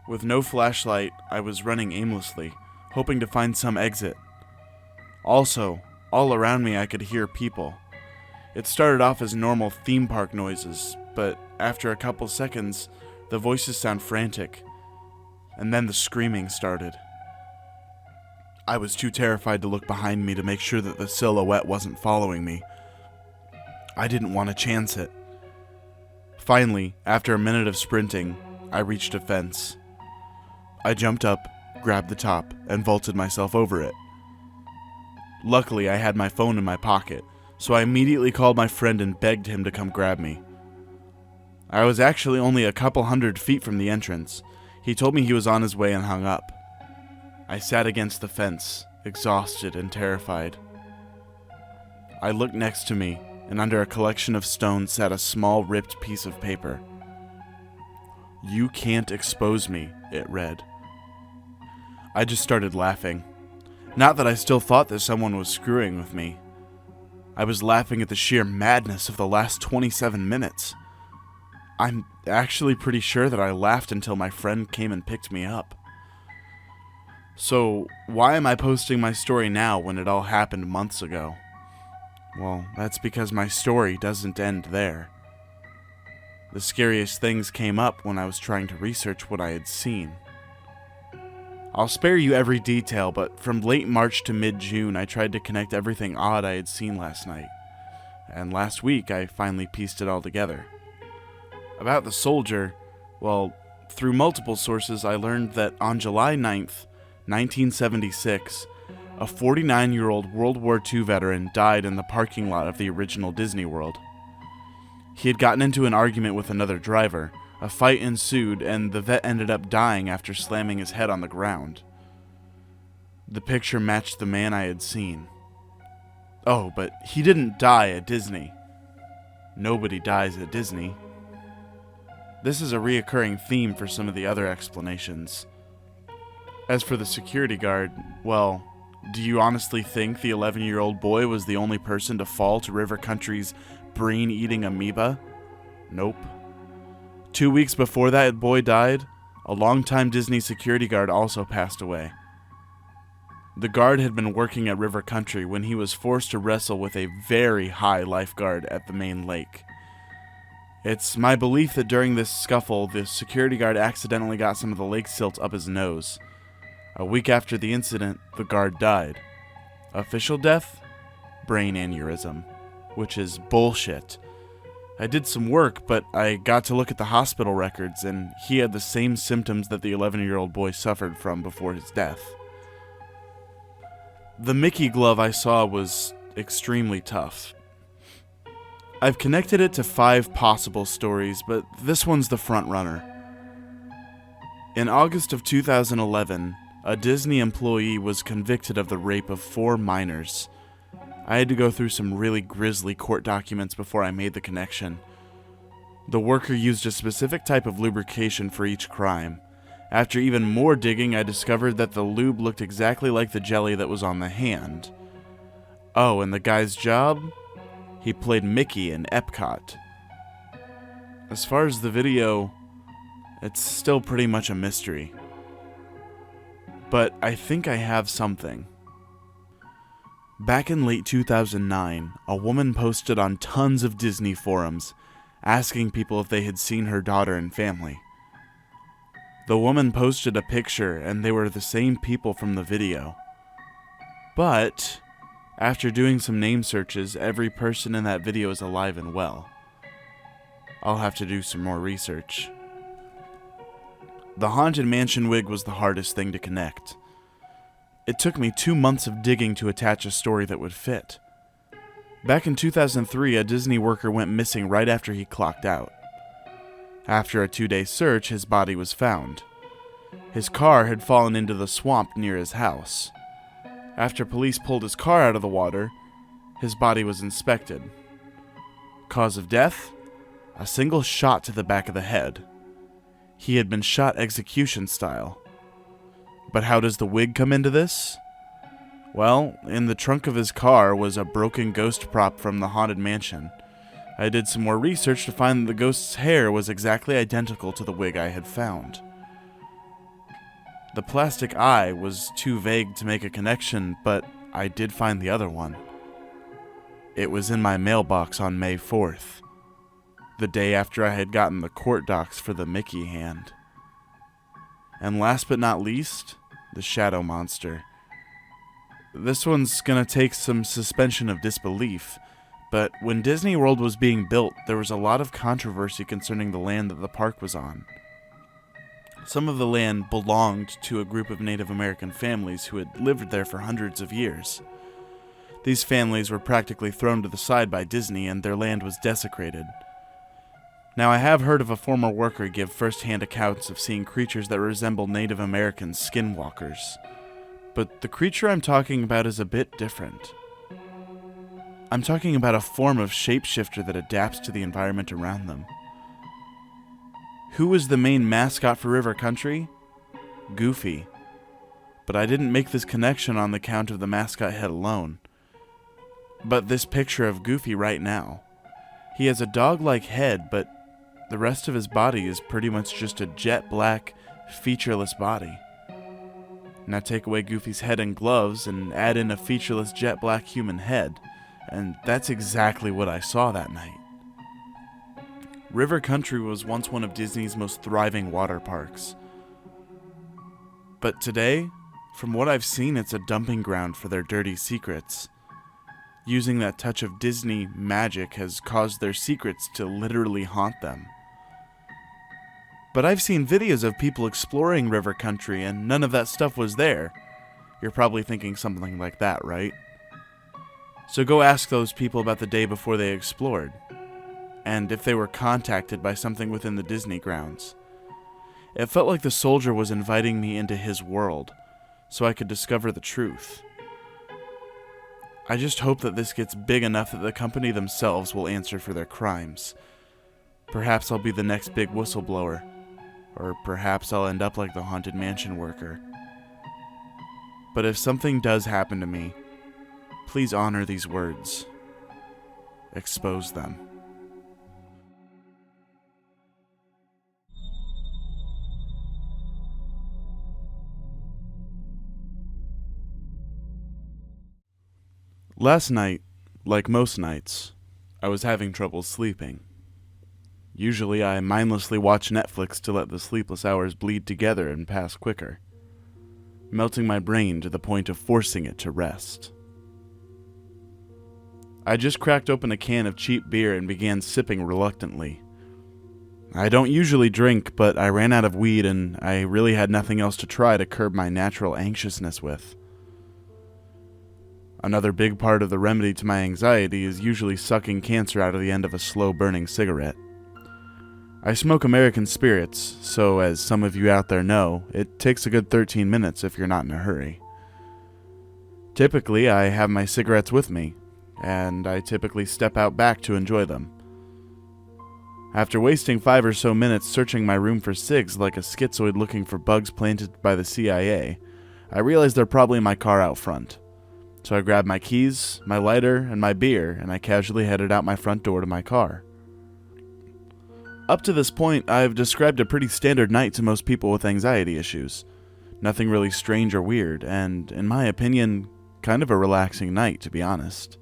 With no flashlight, I was running aimlessly, hoping to find some exit. Also, all around me I could hear people. It started off as normal theme park noises, but after a couple seconds, the voices sound frantic, and then the screaming started. I was too terrified to look behind me to make sure that the silhouette wasn't following me. I didn't want to chance it. Finally, after a minute of sprinting, I reached a fence. I jumped up, grabbed the top, and vaulted myself over it. Luckily, I had my phone in my pocket, so I immediately called my friend and begged him to come grab me. I was actually only a couple 100 feet from the entrance. He told me he was on his way and hung up. I sat against the fence, exhausted and terrified. I looked next to me, and under a collection of stones sat a small ripped piece of paper. "You can't expose me," it read. I just started laughing. Not that I still thought that someone was screwing with me. I was laughing at the sheer madness of the last 27 minutes. I'm actually pretty sure that I laughed until my friend came and picked me up. So, why am I posting my story now when it all happened months ago? Well, that's because my story doesn't end there. The scariest things came up when I was trying to research what I had seen. I'll spare you every detail, but from late March to mid-June, I tried to connect everything odd I had seen last night. And last week, I finally pieced it all together. About the soldier, well, through multiple sources, I learned that on July 9th, 1976, a 49-year-old World War II veteran died in the parking lot of the original Disney World. He had gotten into an argument with another driver. A fight ensued, and the vet ended up dying after slamming his head on the ground. The picture matched the man I had seen. Oh, but he didn't die at Disney. Nobody dies at Disney. This is a reoccurring theme for some of the other explanations. As for the security guard, well, do you honestly think the 11-year-old boy was the only person to fall to River Country's brain-eating amoeba? Nope. 2 weeks before that boy died, a longtime Disney security guard also passed away. The guard had been working at River Country when he was forced to wrestle with a very high lifeguard at the main lake. It's my belief that during this scuffle, the security guard accidentally got some of the lake silt up his nose. A week after the incident, the guard died. Official death? Brain aneurysm. Which is bullshit. I did some work, but I got to look at the hospital records, and he had the same symptoms that the 11-year-old boy suffered from before his death. The Mickey glove I saw was extremely tough. I've connected it to 5 possible stories, but this one's the front runner. In August of 2011, a Disney employee was convicted of the rape of 4 minors. I had to go through some really grisly court documents before I made the connection. The worker used a specific type of lubrication for each crime. After even more digging, I discovered that the lube looked exactly like the jelly that was on the hand. Oh, and the guy's job? He played Mickey in Epcot. As far as the video, it's still pretty much a mystery. But I think I have something. Back in late 2009, a woman posted on tons of Disney forums, asking people if they had seen her daughter and family. The woman posted a picture, and they were the same people from the video. But, after doing some name searches, every person in that video is alive and well. I'll have to do some more research. The Haunted Mansion wig was the hardest thing to connect. It took me 2 months of digging to attach a story that would fit. Back in 2003, a Disney worker went missing right after he clocked out. After a 2-day search, his body was found. His car had fallen into the swamp near his house. After police pulled his car out of the water, his body was inspected. Cause of death? A single shot to the back of the head. He had been shot execution style. But how does the wig come into this? Well, in the trunk of his car was a broken ghost prop from the haunted mansion. I did some more research to find that the ghost's hair was exactly identical to the wig I had found. The plastic eye was too vague to make a connection, but I did find the other one. It was in my mailbox on May 4th, the day after I had gotten the court docs for the Mickey hand. And last but not least, the shadow monster. This one's gonna take some suspension of disbelief, but when Disney World was being built, there was a lot of controversy concerning the land that the park was on. Some of the land belonged to a group of Native American families who had lived there for hundreds of years. These families were practically thrown to the side by Disney, and their land was desecrated. Now, I have heard of a former worker give first-hand accounts of seeing creatures that resemble Native American skinwalkers. But the creature I'm talking about is a bit different. I'm talking about a form of shapeshifter that adapts to the environment around them. Who was the main mascot for River Country? Goofy. But I didn't make this connection on the count of the mascot head alone. But this picture of Goofy right now. He has a dog-like head, but the rest of his body is pretty much just a jet black, featureless body. Now take away Goofy's head and gloves and add in a featureless jet black human head, and that's exactly what I saw that night. River Country was once one of Disney's most thriving water parks. But today, from what I've seen, it's a dumping ground for their dirty secrets. Using that touch of Disney magic has caused their secrets to literally haunt them. But I've seen videos of people exploring River Country and none of that stuff was there. You're probably thinking something like that, right? So go ask those people about the day before they explored, and if they were contacted by something within the Disney grounds. It felt like the soldier was inviting me into his world, so I could discover the truth. I just hope that this gets big enough that the company themselves will answer for their crimes. Perhaps I'll be the next big whistleblower, or perhaps I'll end up like the Haunted Mansion worker. But if something does happen to me, please honor these words. Expose them. Last night, like most nights, I was having trouble sleeping. Usually I mindlessly watch Netflix to let the sleepless hours bleed together and pass quicker, melting my brain to the point of forcing it to rest. I just cracked open a can of cheap beer and began sipping reluctantly. I don't usually drink, but I ran out of weed and I really had nothing else to try to curb my natural anxiousness with. Another big part of the remedy to my anxiety is usually sucking cancer out of the end of a slow-burning cigarette. I smoke American Spirits, so as some of you out there know, it takes a good 13 minutes if you're not in a hurry. Typically, I have my cigarettes with me, and I typically step out back to enjoy them. After wasting 5 or so minutes searching my room for cigs like a schizoid looking for bugs planted by the CIA, I realized they're probably in my car out front. So I grabbed my keys, my lighter, and my beer, and I casually headed out my front door to my car. Up to this point, I've described a pretty standard night to most people with anxiety issues. Nothing really strange or weird, and, in my opinion, kind of a relaxing night, to be honest.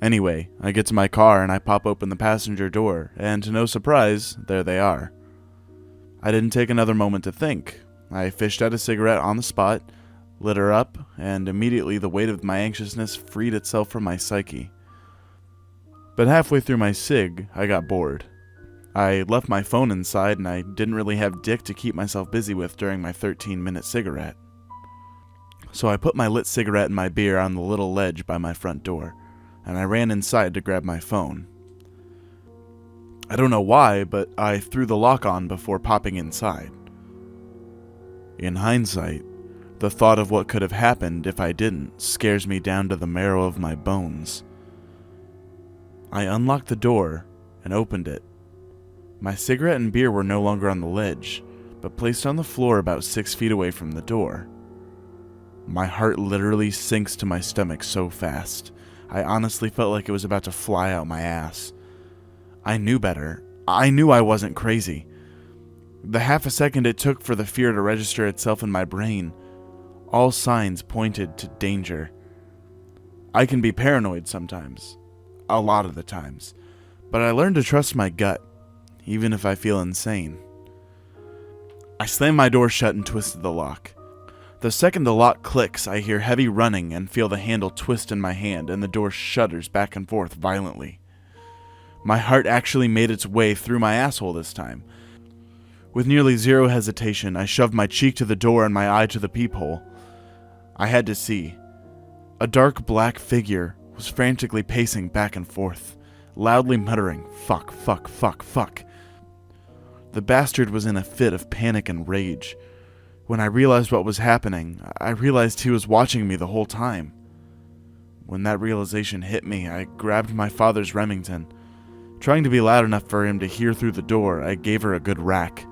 Anyway, I get to my car and I pop open the passenger door, and to no surprise, there they are. I didn't take another moment to think. I fished out a cigarette on the spot, lit her up, and immediately the weight of my anxiousness freed itself from my psyche. But halfway through my cig, I got bored. I left my phone inside and I didn't really have dick to keep myself busy with during my 13-minute cigarette. So I put my lit cigarette and my beer on the little ledge by my front door, and I ran inside to grab my phone. I don't know why, but I threw the lock on before popping inside. In hindsight, the thought of what could have happened if I didn't scares me down to the marrow of my bones. I unlocked the door and opened it. My cigarette and beer were no longer on the ledge, but placed on the floor about 6 feet away from the door. My heart literally sinks to my stomach so fast. I honestly felt like it was about to fly out my ass. I knew better. I knew I wasn't crazy. The half a second it took for the fear to register itself in my brain, all signs pointed to danger. I can be paranoid sometimes, a lot of the times, but I learned to trust my gut, even if I feel insane. I slammed my door shut and twisted the lock. The second the lock clicks, I hear heavy running and feel the handle twist in my hand, and the door shudders back and forth violently. My heart actually made its way through my asshole this time. With nearly zero hesitation, I shoved my cheek to the door and my eye to the peephole. I had to see. A dark black figure was frantically pacing back and forth, loudly muttering, "Fuck, fuck, fuck, fuck." The bastard was in a fit of panic and rage. When I realized what was happening, I realized he was watching me the whole time. When that realization hit me, I grabbed my father's Remington. Trying to be loud enough for him to hear through the door, I gave her a good whack.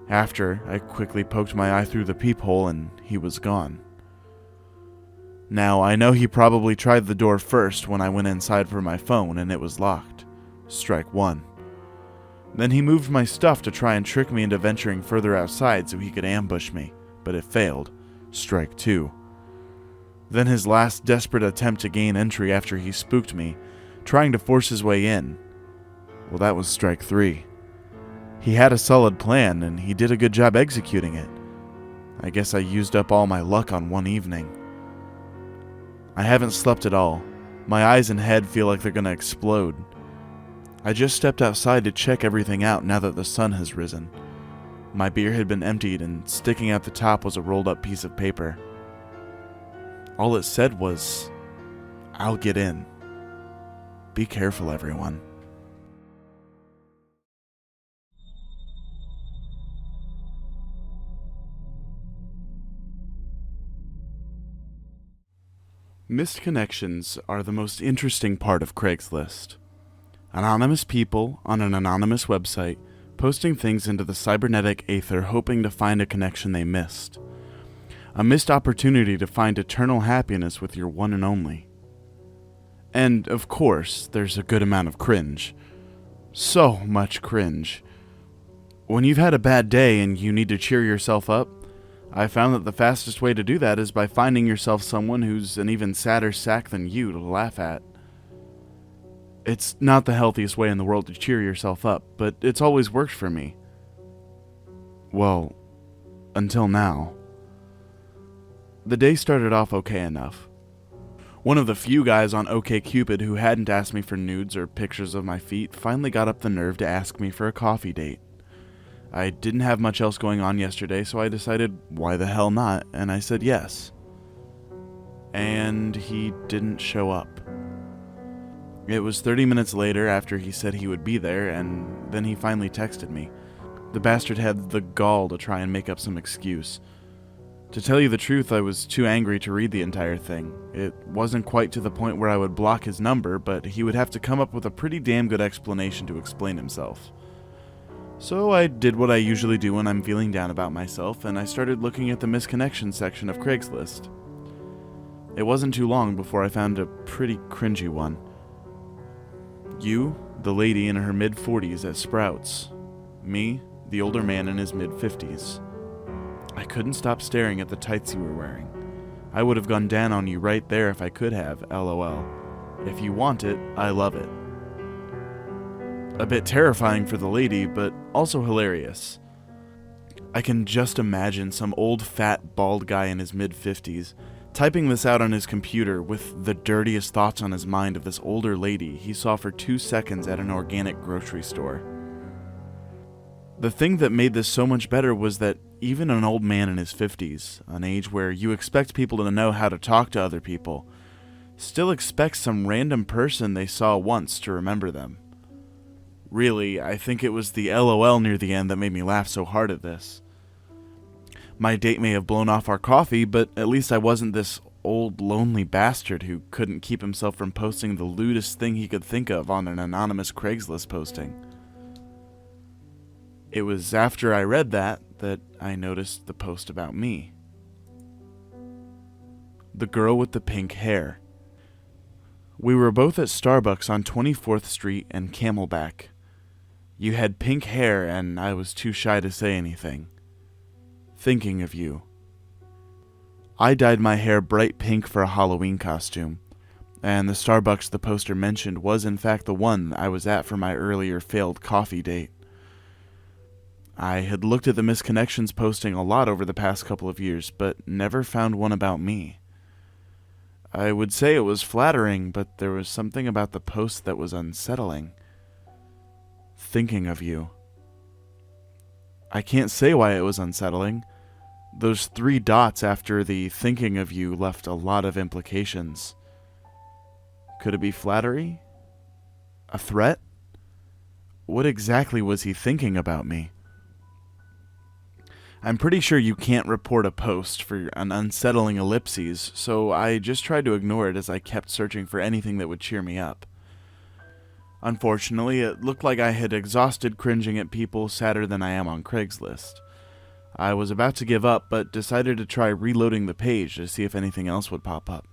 After, I quickly poked my eye through the peephole and he was gone. Now, I know he probably tried the door first when I went inside for my phone and it was locked. Strike one. Then he moved my stuff to try and trick me into venturing further outside so he could ambush me, but it failed. Strike two. Then his last desperate attempt to gain entry after he spooked me, trying to force his way in. Well, that was strike three. He had a solid plan, and he did a good job executing it. I guess I used up all my luck on one evening. I haven't slept at all. My eyes and head feel like they're gonna explode. I just stepped outside to check everything out now that the sun has risen. My beer had been emptied, and sticking out the top was a rolled up piece of paper. All it said was, "I'll get in. Be careful, everyone." Missed connections are the most interesting part of Craigslist. Anonymous people on an anonymous website posting things into the cybernetic aether hoping to find a connection they missed. A missed opportunity to find eternal happiness with your one and only. And, of course, there's a good amount of cringe. So much cringe. When you've had a bad day and you need to cheer yourself up, I found that the fastest way to do that is by finding yourself someone who's an even sadder sack than you to laugh at. It's not the healthiest way in the world to cheer yourself up, but it's always worked for me. Well, until now. The day started off okay enough. One of the few guys on OkCupid who hadn't asked me for nudes or pictures of my feet finally got up the nerve to ask me for a coffee date. I didn't have much else going on yesterday, so I decided why the hell not, and I said yes. And he didn't show up. It was 30 minutes later after he said he would be there, and then he finally texted me. The bastard had the gall to try and make up some excuse. To tell you the truth, I was too angry to read the entire thing. It wasn't quite to the point where I would block his number, but he would have to come up with a pretty damn good explanation to explain himself. So I did what I usually do when I'm feeling down about myself, and I started looking at the misconnection section of Craigslist. It wasn't too long before I found a pretty cringy one. You, the lady in her mid-40s at Sprouts. Me, the older man in his mid-50s. I couldn't stop staring at the tights you were wearing. I would have gone down on you right there if I could have, LOL. If you want it, I love it. A bit terrifying for the lady, but also hilarious. I can just imagine some old fat bald guy in his mid-50s typing this out on his computer with the dirtiest thoughts on his mind of this older lady he saw for 2 seconds at an organic grocery store. The thing that made this so much better was that even an old man in his 50s, an age where you expect people to know how to talk to other people, still expect some random person they saw once to remember them. Really, I think it was the LOL near the end that made me laugh so hard at this. My date may have blown off our coffee, but at least I wasn't this old lonely bastard who couldn't keep himself from posting the lewdest thing he could think of on an anonymous Craigslist posting. It was after I read that I noticed the post about me. The girl with the pink hair. We were both at Starbucks on 24th Street and Camelback. You had pink hair and I was too shy to say anything. Thinking of you. I dyed my hair bright pink for a Halloween costume, and the Starbucks the poster mentioned was in fact the one I was at for my earlier failed coffee date. I had looked at the misconnections posting a lot over the past couple of years, but never found one about me. I would say it was flattering, but there was something about the post that was unsettling. Thinking of you. I can't say why it was unsettling. Those 3 dots after the thinking of you left a lot of implications. Could it be flattery? A threat? What exactly was he thinking about me? I'm pretty sure you can't report a post for an unsettling ellipses, so I just tried to ignore it as I kept searching for anything that would cheer me up. Unfortunately, it looked like I had exhausted cringing at people sadder than I am on Craigslist. I was about to give up, but decided to try reloading the page to see if anything else would pop up.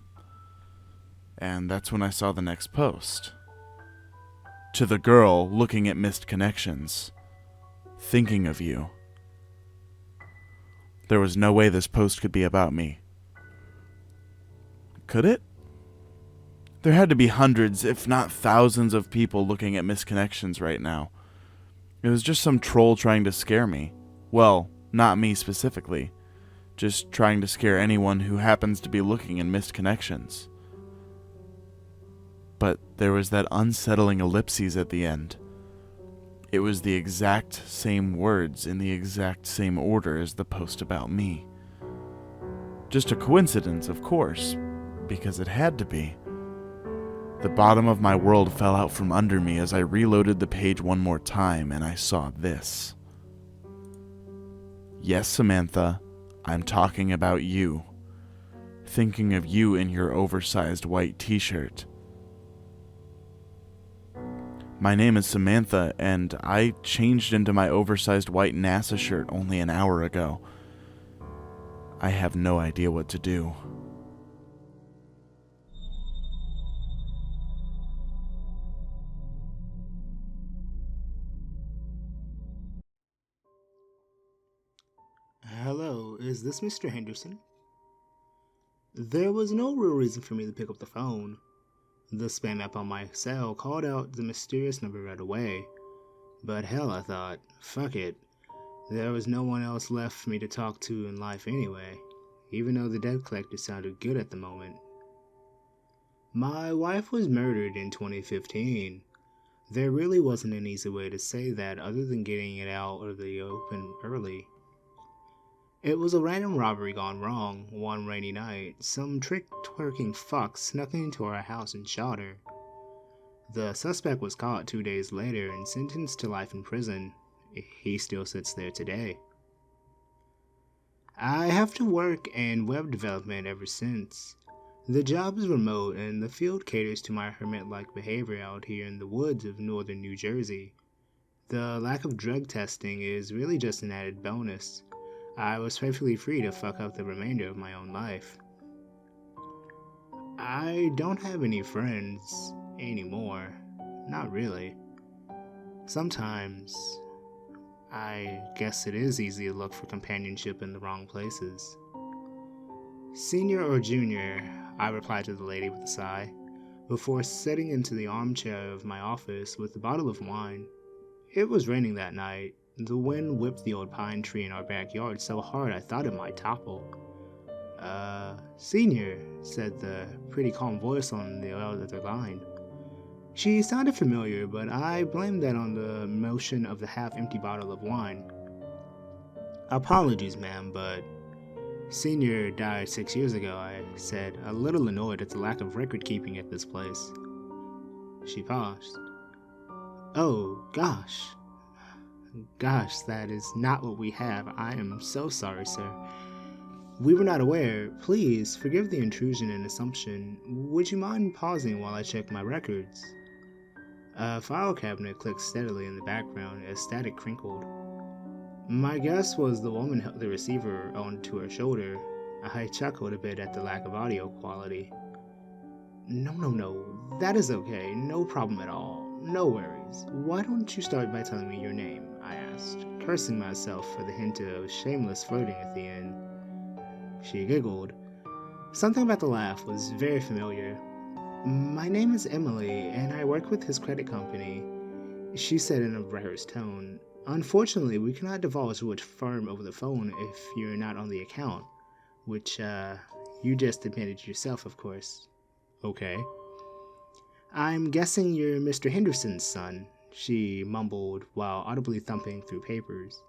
And that's when I saw the next post. To the girl looking at missed connections. Thinking of you. There was no way this post could be about me. Could it? There had to be hundreds, if not thousands of people looking at misconnections right now. It was just some troll trying to scare me. Well, not me specifically. Just trying to scare anyone who happens to be looking in missed connections. But there was that unsettling ellipses at the end. It was the exact same words in the exact same order as the post about me. Just a coincidence, of course, because it had to be. The bottom of my world fell out from under me as I reloaded the page one more time and I saw this. Yes, Samantha, I'm talking about you. Thinking of you in your oversized white t-shirt. My name is Samantha, and I changed into my oversized white NASA shirt only an hour ago. I have no idea what to do. Hello, is this Mr. Henderson? There was no real reason for me to pick up the phone. The spam app on my cell called out the mysterious number right away. But hell, I thought, fuck it. There was no one else left for me to talk to in life anyway, even though the debt collector sounded good at the moment. My wife was murdered in 2015. There really wasn't an easy way to say that other than getting it out of the open early. It was a random robbery gone wrong. One rainy night, some trick-twerking fuck snuck into our house and shot her. The suspect was caught 2 days later and sentenced to life in prison. He still sits there today. I have to work in web development ever since. The job is remote and the field caters to my hermit-like behavior out here in the woods of northern New Jersey. The lack of drug testing is really just an added bonus. I was perfectly free to fuck up the remainder of my own life. I don't have any friends anymore. Not really. Sometimes, I guess it is easy to look for companionship in the wrong places. Senior or junior, I replied to the lady with a sigh, before setting into the armchair of my office with a bottle of wine. It was raining that night. The wind whipped the old pine tree in our backyard so hard I thought it might topple. Senior, said the pretty calm voice on the other line. She sounded familiar, but I blamed that on the motion of the half-empty bottle of wine. Apologies, ma'am, but Senior died 6 years ago, I said, a little annoyed at the lack of record keeping at this place. She paused. Oh, gosh. Gosh, that is not what we have. I am so sorry, sir. We were not aware. Please, forgive the intrusion and assumption. Would you mind pausing while I check my records? A file cabinet clicked steadily in the background as static crinkled. My guess was the woman held the receiver onto her shoulder. I chuckled a bit at the lack of audio quality. No, that is okay. No problem at all. No worries. Why don't you start by telling me your name? I asked, cursing myself for the hint of shameless flirting at the end. She giggled. Something about the laugh was very familiar. My name is Emily, and I work with his credit company, she said in a rehearsed tone. Unfortunately, we cannot divulge which firm over the phone if you're not on the account, which, you just admitted yourself, of course. Okay. I'm guessing you're Mr. Henderson's son, she mumbled while audibly thumping through papers.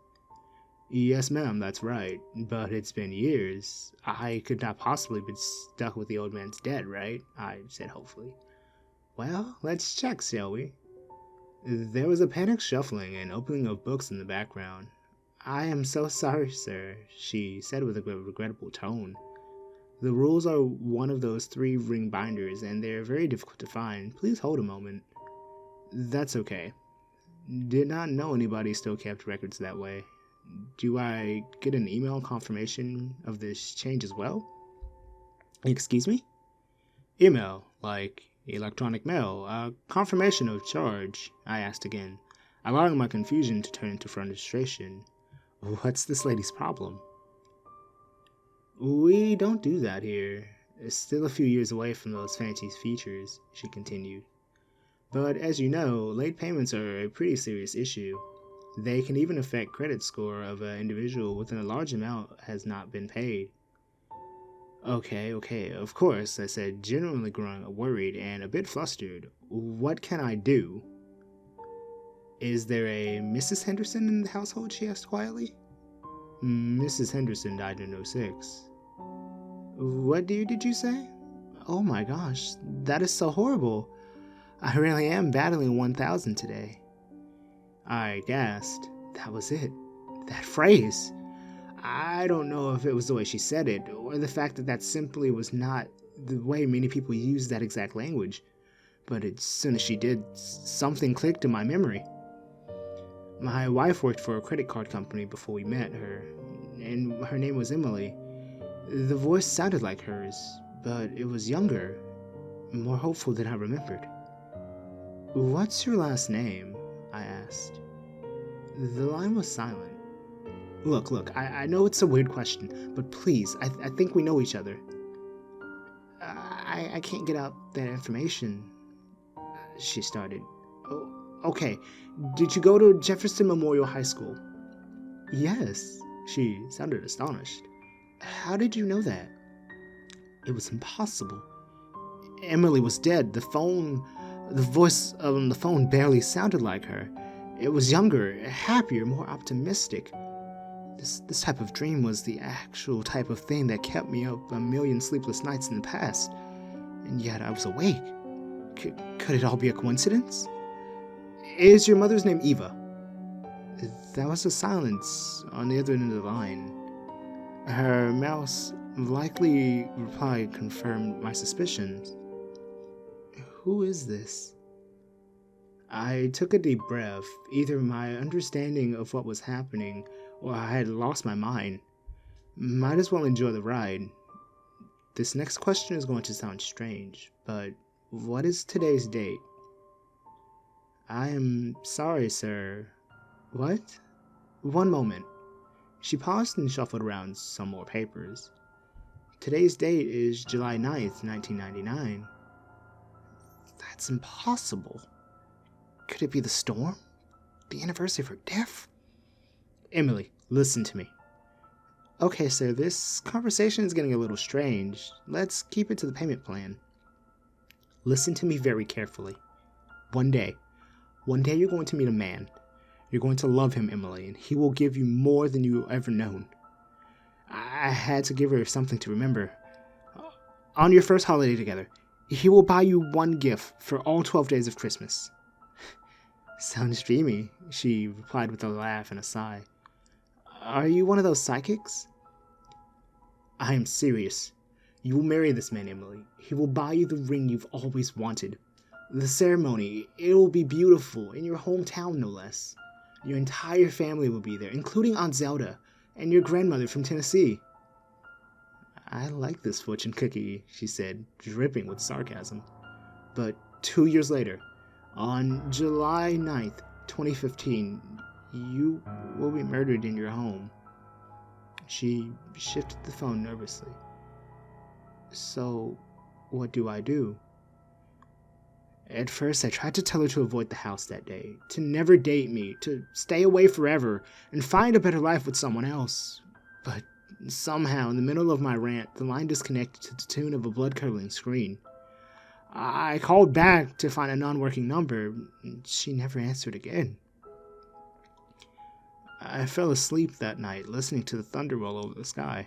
Yes, ma'am, that's right, but it's been years. I could not possibly be stuck with the old man's debt, right? I said hopefully. Well, let's check, shall we? There was a panicked shuffling and opening of books in the background. I am so sorry, sir, she said with a regrettable tone. The rules are one of those 3-ring binders, and they're very difficult to find. Please hold a moment. That's okay. Did not know anybody still kept records that way. Do I get an email confirmation of this change as well? Excuse me? Email, like electronic mail, a confirmation of charge, I asked again, allowing my confusion to turn into frustration. What's this lady's problem? We don't do that here. It's still a few years away from those fancy features, she continued. But as you know, late payments are a pretty serious issue. They can even affect credit score of an individual within a large amount has not been paid. Okay, of course, I said, genuinely growing worried and a bit flustered. What can I do? Is there a Mrs. Henderson in the household, she asked quietly. Mrs. Henderson died in '06. What did you say? Oh my gosh, that is so horrible. I really am battling 1,000 today. I gasped. That was it. That phrase. I don't know if it was the way she said it, or the fact that simply was not the way many people use that exact language. But as soon as she did, something clicked in my memory. My wife worked for a credit card company before we met her, and her name was Emily. The voice sounded like hers, but it was younger, more hopeful than I remembered. What's your last name? I asked. The line was silent. Look, I know it's a weird question, but please, I think we know each other. I can't get out that information, she started. Oh, okay, did you go to Jefferson Memorial High School? Yes, she sounded astonished. How did you know that? It was impossible. Emily was dead. The voice on the phone barely sounded like her. It was younger, happier, more optimistic. This type of dream was the actual type of thing that kept me up a million sleepless nights in the past. And yet I was awake. Could it all be a coincidence? Is your mother's name Eva? There was a silence on the other end of the line. Her mouse likely reply confirmed my suspicions. Who is this? I took a deep breath. Either my understanding of what was happening or I had lost my mind. Might as well enjoy the ride. This next question is going to sound strange, but what is today's date? I am sorry, sir. What? One moment. She paused and shuffled around some more papers. Today's date is July 9th, 1999. That's impossible. Could it be the storm? The anniversary of her death? Emily, listen to me. Okay, sir, this conversation is getting a little strange. Let's keep it to the payment plan. Listen to me very carefully. One day you're going to meet a man. You're going to love him, Emily, and he will give you more than you've ever known. I had to give her something to remember. On your first holiday together, he will buy you one gift for all 12 days of Christmas. Sounds dreamy, she replied with a laugh and a sigh. Are you one of those psychics? I am serious. You will marry this man, Emily. He will buy you the ring you've always wanted. The ceremony, it will be beautiful, in your hometown no less. Your entire family will be there, including Aunt Zelda and your grandmother from Tennessee. I like this fortune cookie, she said, dripping with sarcasm. But 2 years later, on July 9th, 2015, you will be murdered in your home. She shifted the phone nervously. So, what do I do? At first, I tried to tell her to avoid the house that day, to never date me, to stay away forever, and find a better life with someone else. But somehow, in the middle of my rant, the line disconnected to the tune of a blood-curdling scream. I called back to find a non-working number. She never answered again. I fell asleep that night, listening to the thunder roll over the sky.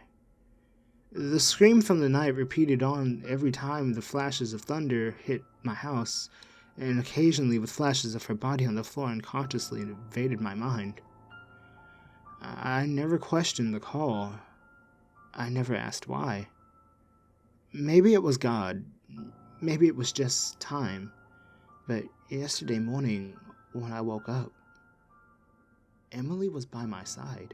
The scream from the night repeated on every time the flashes of thunder hit my house, and occasionally with flashes of her body on the floor unconsciously invaded my mind. I never questioned the call. I never asked why. Maybe it was God. Maybe it was just time. But yesterday morning, when I woke up, Emily was by my side.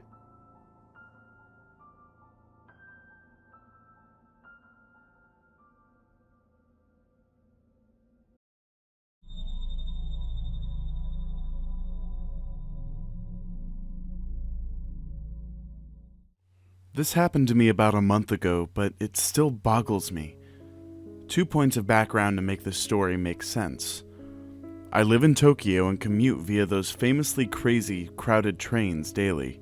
This happened to me about a month ago, but it still boggles me. 2 points of background to make this story make sense. I live in Tokyo and commute via those famously crazy, crowded trains daily.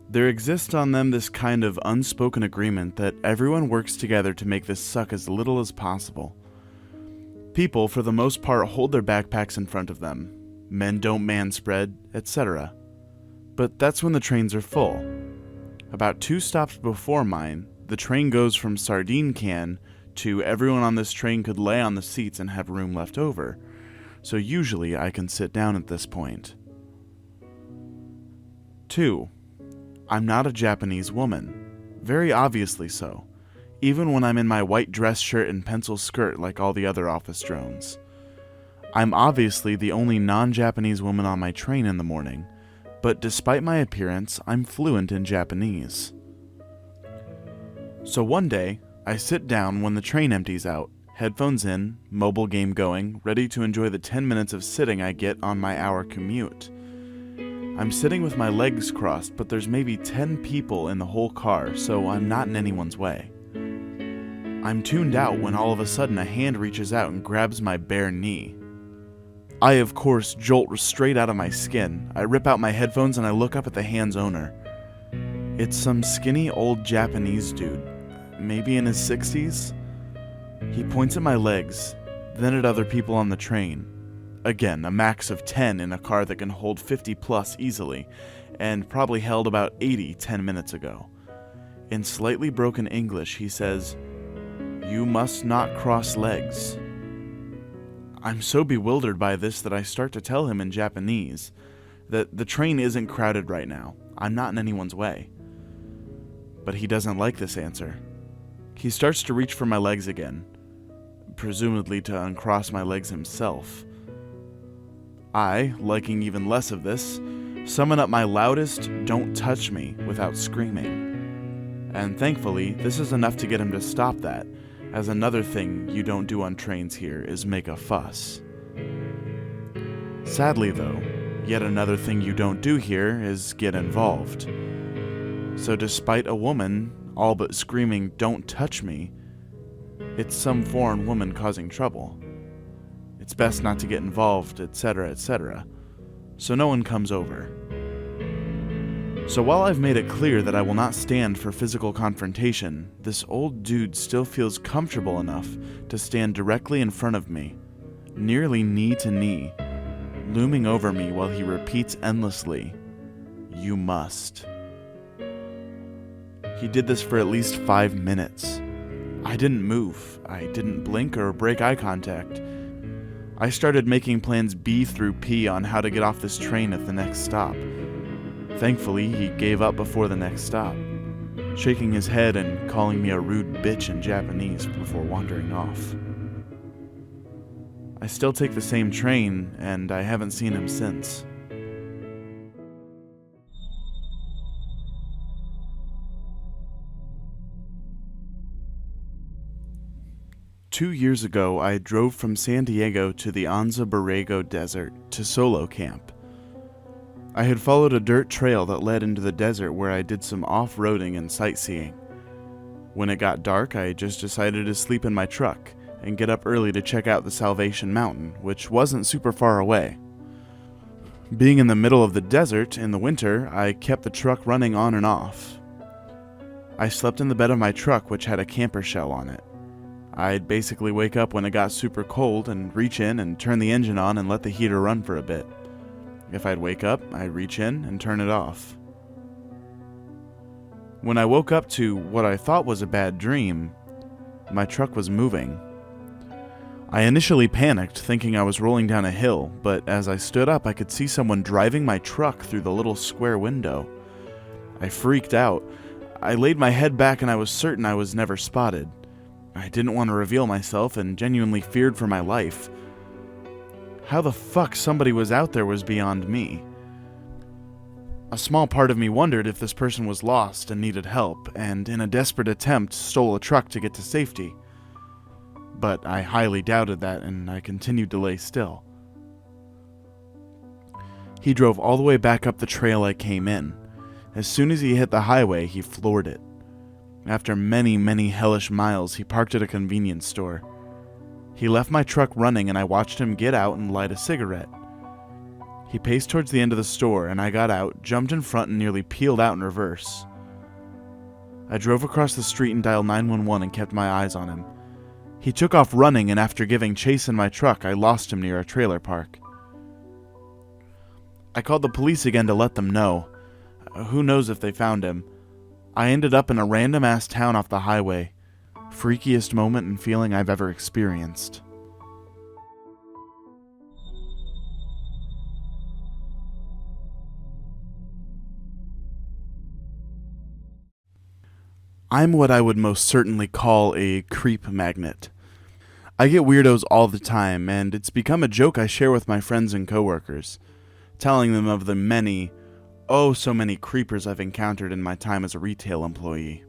There exists on them this kind of unspoken agreement that everyone works together to make this suck as little as possible. People, for the most part, hold their backpacks in front of them. Men don't manspread, etc. But that's when the trains are full. About 2 stops before mine, the train goes from sardine can to everyone on this train could lay on the seats and have room left over, so usually I can sit down at this point. 2. I'm not a Japanese woman, very obviously so, even when I'm in my white dress shirt and pencil skirt like all the other office drones. I'm obviously the only non-Japanese woman on my train in the morning, but despite my appearance, I'm fluent in Japanese. So one day, I sit down when the train empties out, headphones in, mobile game going, ready to enjoy the 10 minutes of sitting I get on my hour commute. I'm sitting with my legs crossed, but there's maybe 10 people in the whole car, so I'm not in anyone's way. I'm tuned out when all of a sudden a hand reaches out and grabs my bare knee. I, of course, jolt straight out of my skin. I rip out my headphones and I look up at the hand's owner. It's some skinny old Japanese dude, maybe in his 60s. He points at my legs, then at other people on the train. Again, a max of 10 in a car that can hold 50 plus easily, and probably held about 80 10 minutes ago. In slightly broken English, he says, "You must not cross legs." I'm so bewildered by this that I start to tell him in Japanese that the train isn't crowded right now. I'm not in anyone's way. But he doesn't like this answer. He starts to reach for my legs again, presumably to uncross my legs himself. I, liking even less of this, summon up my loudest "don't touch me" without screaming. And thankfully, this is enough to get him to stop that, as another thing you don't do on trains here is make a fuss. Sadly though, yet another thing you don't do here is get involved. So despite a woman all but screaming "don't touch me," it's some foreign woman causing trouble. It's best not to get involved, etc., etc. So no one comes over. So while I've made it clear that I will not stand for physical confrontation, this old dude still feels comfortable enough to stand directly in front of me, nearly knee to knee, looming over me while he repeats endlessly, "You must." He did this for at least 5 minutes. I didn't move. I didn't blink or break eye contact. I started making plans B through P on how to get off this train at the next stop. Thankfully, he gave up before the next stop, shaking his head and calling me a rude bitch in Japanese before wandering off. I still take the same train, and I haven't seen him since. Two years ago, I drove from San Diego to the Anza Borrego Desert to solo camp. I had followed a dirt trail that led into the desert where I did some off-roading and sightseeing. When it got dark, I just decided to sleep in my truck and get up early to check out the Salvation Mountain, which wasn't super far away. Being in the middle of the desert in the winter, I kept the truck running on and off. I slept in the bed of my truck, which had a camper shell on it. I'd basically wake up when it got super cold and reach in and turn the engine on and let the heater run for a bit. If I'd wake up, I'd reach in and turn it off. When I woke up to what I thought was a bad dream, my truck was moving. I initially panicked, thinking I was rolling down a hill, but as I stood up, I could see someone driving my truck through the little square window. I freaked out. I laid my head back and I was certain I was never spotted. I didn't want to reveal myself and genuinely feared for my life. How the fuck somebody was out there was beyond me. A small part of me wondered if this person was lost and needed help, and in a desperate attempt stole a truck to get to safety. But I highly doubted that, and I continued to lay still. He drove all the way back up the trail I came in. As soon as he hit the highway, he floored it. After many, many hellish miles, he parked at a convenience store. He left my truck running and I watched him get out and light a cigarette. He paced towards the end of the store and I got out, jumped in front and nearly peeled out in reverse. I drove across the street and dialed 911 and kept my eyes on him. He took off running and after giving chase in my truck, I lost him near a trailer park. I called the police again to let them know. Who knows if they found him. I ended up in a random-ass town off the highway. Freakiest moment and feeling I've ever experienced. I'm what I would most certainly call a creep magnet. I get weirdos all the time, and it's become a joke I share with my friends and coworkers, telling them of the many, oh so many creepers I've encountered in my time as a retail employee.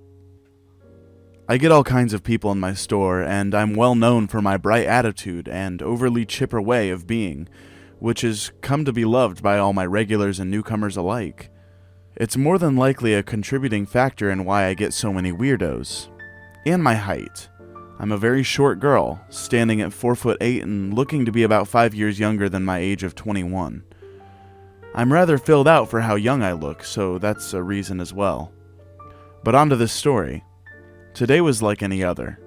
I get all kinds of people in my store, and I'm well known for my bright attitude and overly chipper way of being, which has come to be loved by all my regulars and newcomers alike. It's more than likely a contributing factor in why I get so many weirdos. And my height. I'm a very short girl, standing at 4'8" and looking to be about 5 years younger than my age of 21. I'm rather filled out for how young I look, so that's a reason as well. But on to this story. Today was like any other.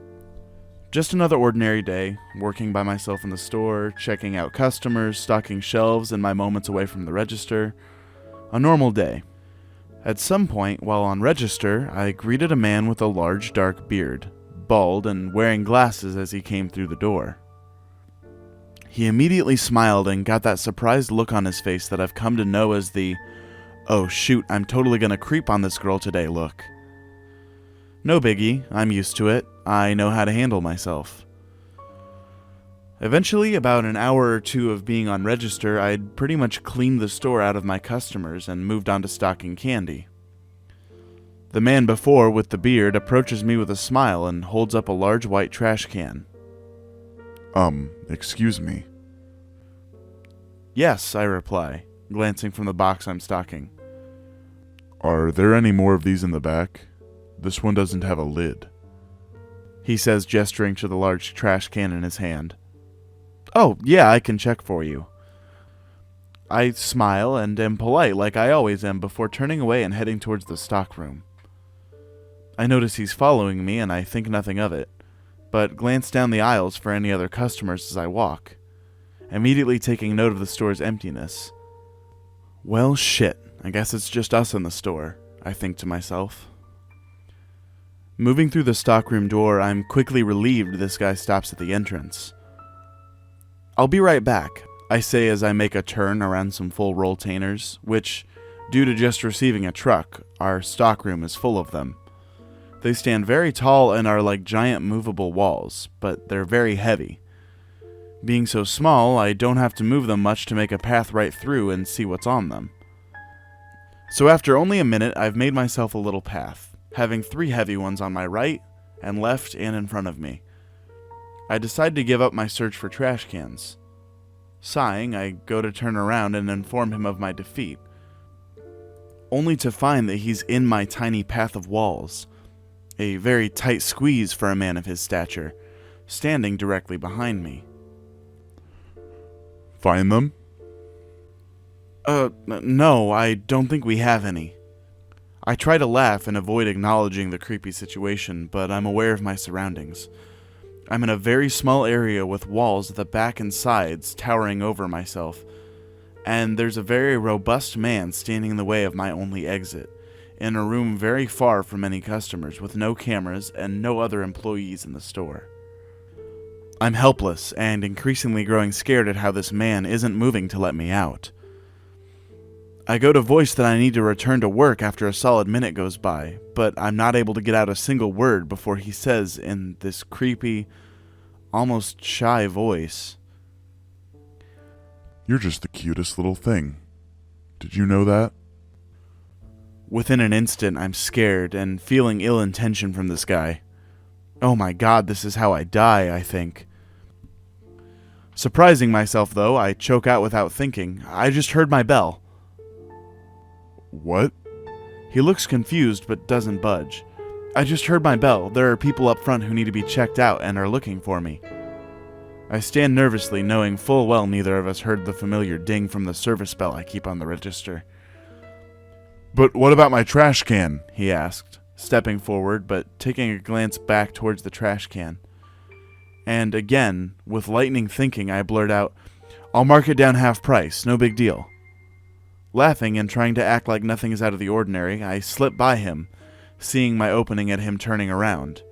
Just another ordinary day, working by myself in the store, checking out customers, stocking shelves in my moments away from the register. A normal day. At some point, while on register, I greeted a man with a large dark beard, bald and wearing glasses as he came through the door. He immediately smiled and got that surprised look on his face that I've come to know as the, oh shoot, I'm totally gonna creep on this girl today look. No biggie, I'm used to it. I know how to handle myself. Eventually, about an hour or two of being on register, I'd pretty much cleaned the store out of my customers and moved on to stocking candy. The man before, with the beard, approaches me with a smile and holds up a large white trash can. Excuse me. Yes, I reply, glancing from the box I'm stocking. Are there any more of these in the back? This one doesn't have a lid. He says, gesturing to the large trash can in his hand. Oh, yeah, I can check for you. I smile and am polite like I always am before turning away and heading towards the stockroom. I notice he's following me and I think nothing of it, but glance down the aisles for any other customers as I walk, immediately taking note of the store's emptiness. Well, shit, I guess it's just us in the store, I think to myself. Moving through the stockroom door, I'm quickly relieved this guy stops at the entrance. "I'll be right back," I say as I make a turn around some full rolltainers, which, due to just receiving a truck, our stockroom is full of them. They stand very tall and are like giant movable walls, but they're very heavy. Being so small, I don't have to move them much to make a path right through and see what's on them. So after only a minute, I've made myself a little path, having 3 heavy ones on my right and left and in front of me. I decide to give up my search for trash cans. Sighing, I go to turn around and inform him of my defeat, only to find that he's in my tiny path of walls, a very tight squeeze for a man of his stature, standing directly behind me. Find them? No, I don't think we have any. I try to laugh and avoid acknowledging the creepy situation, but I'm aware of my surroundings. I'm in a very small area with walls at the back and sides towering over myself, and there's a very robust man standing in the way of my only exit, in a room very far from any customers, with no cameras and no other employees in the store. I'm helpless and increasingly growing scared at how this man isn't moving to let me out. I go to voice that I need to return to work after a solid minute goes by, but I'm not able to get out a single word before he says in this creepy, almost shy voice, "You're just the cutest little thing. Did you know that?" Within an instant, I'm scared and feeling ill intention from this guy. Oh my god, this is how I die, I think. Surprising myself, though, I choke out without thinking. I just heard my bell. "What?" He looks confused but doesn't budge. "I just heard my bell. There are people up front who need to be checked out and are looking for me." I stand nervously, knowing full well neither of us heard the familiar ding from the service bell I keep on the register. "But what about my trash can?" he asked, stepping forward but taking a glance back towards the trash can. And again, with lightning thinking, I blurt out, "I'll mark it down half price, no big deal." Laughing and trying to act like nothing is out of the ordinary, I slip by him, seeing my opening at him turning around.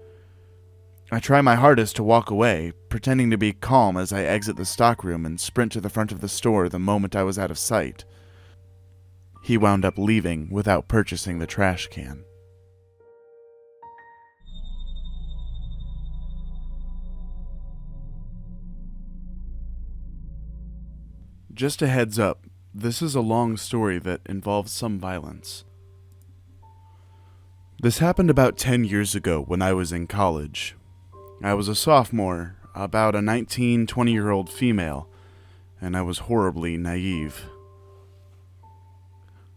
I try my hardest to walk away, pretending to be calm as I exit the stockroom and sprint to the front of the store the moment I was out of sight. He wound up leaving without purchasing the trash can. Just a heads up, this is a long story that involves some violence. This happened about 10 years ago when I was in college. I was a sophomore, about a 19, 20-year-old female, and I was horribly naive.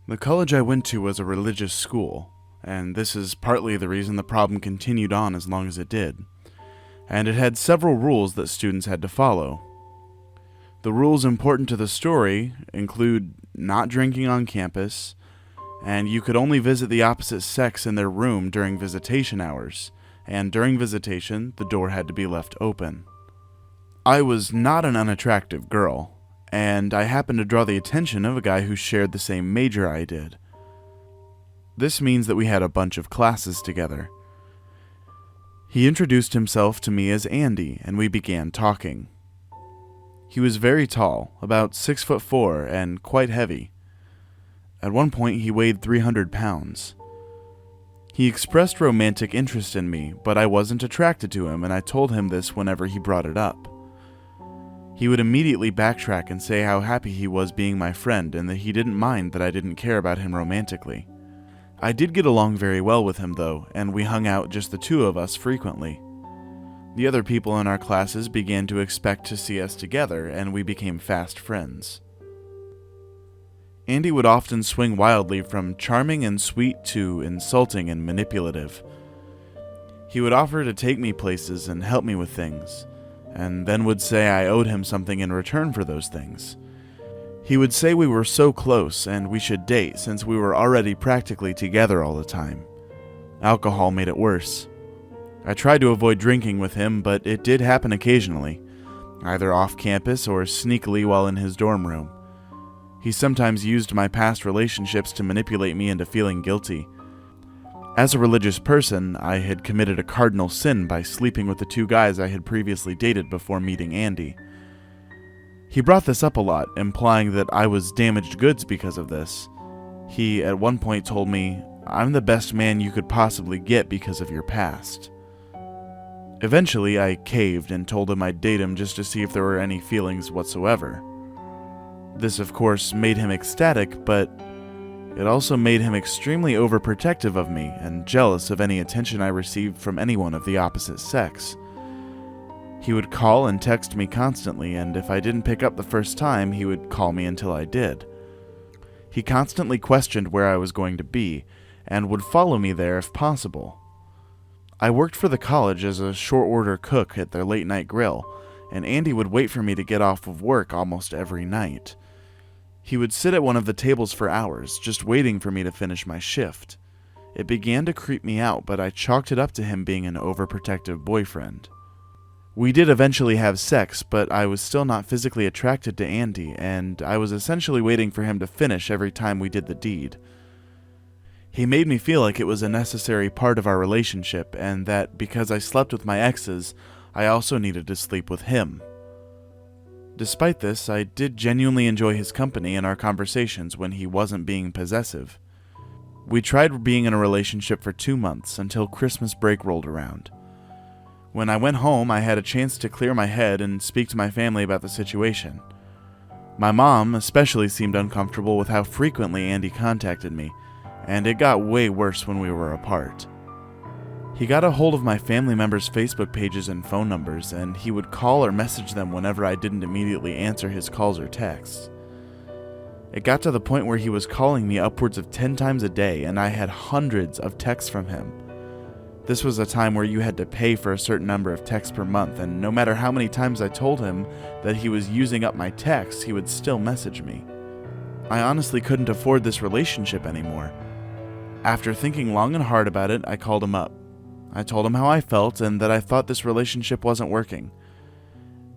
The college I went to was a religious school, and this is partly the reason the problem continued on as long as it did. And it had several rules that students had to follow. The rules important to the story include not drinking on campus, and you could only visit the opposite sex in their room during visitation hours, and during visitation, the door had to be left open. I was not an unattractive girl, and I happened to draw the attention of a guy who shared the same major I did. This means that we had a bunch of classes together. He introduced himself to me as Andy, and we began talking. He was very tall, about 6'4", and quite heavy. At one point, he weighed 300 pounds. He expressed romantic interest in me, but I wasn't attracted to him, and I told him this whenever he brought it up. He would immediately backtrack and say how happy he was being my friend and that he didn't mind that I didn't care about him romantically. I did get along very well with him, though, and we hung out just the two of us frequently. The other people in our classes began to expect to see us together, and we became fast friends. Andy would often swing wildly from charming and sweet to insulting and manipulative. He would offer to take me places and help me with things, and then would say I owed him something in return for those things. He would say we were so close and we should date since we were already practically together all the time. Alcohol made it worse. I tried to avoid drinking with him, but it did happen occasionally, either off campus or sneakily while in his dorm room. He sometimes used my past relationships to manipulate me into feeling guilty. As a religious person, I had committed a cardinal sin by sleeping with the 2 guys I had previously dated before meeting Andy. He brought this up a lot, implying that I was damaged goods because of this. He at one point told me, "I'm the best man you could possibly get because of your past." Eventually, I caved and told him I'd date him just to see if there were any feelings whatsoever. This, of course, made him ecstatic, but it also made him extremely overprotective of me and jealous of any attention I received from anyone of the opposite sex. He would call and text me constantly, and if I didn't pick up the first time, he would call me until I did. He constantly questioned where I was going to be, and would follow me there if possible. I worked for the college as a short-order cook at their late-night grill, and Andy would wait for me to get off of work almost every night. He would sit at one of the tables for hours, just waiting for me to finish my shift. It began to creep me out, but I chalked it up to him being an overprotective boyfriend. We did eventually have sex, but I was still not physically attracted to Andy, and I was essentially waiting for him to finish every time we did the deed. He made me feel like it was a necessary part of our relationship, and that because I slept with my exes, I also needed to sleep with him. Despite this, I did genuinely enjoy his company and our conversations when he wasn't being possessive. We tried being in a relationship for 2 months until Christmas break rolled around. When I went home, I had a chance to clear my head and speak to my family about the situation. My mom especially seemed uncomfortable with how frequently Andy contacted me, and it got way worse when we were apart. He got a hold of my family members' Facebook pages and phone numbers, and he would call or message them whenever I didn't immediately answer his calls or texts. It got to the point where he was calling me upwards of 10 times a day, and I had hundreds of texts from him. This was a time where you had to pay for a certain number of texts per month, and no matter how many times I told him that he was using up my texts, he would still message me. I honestly couldn't afford this relationship anymore. After thinking long and hard about it, I called him up. I told him how I felt and that I thought this relationship wasn't working.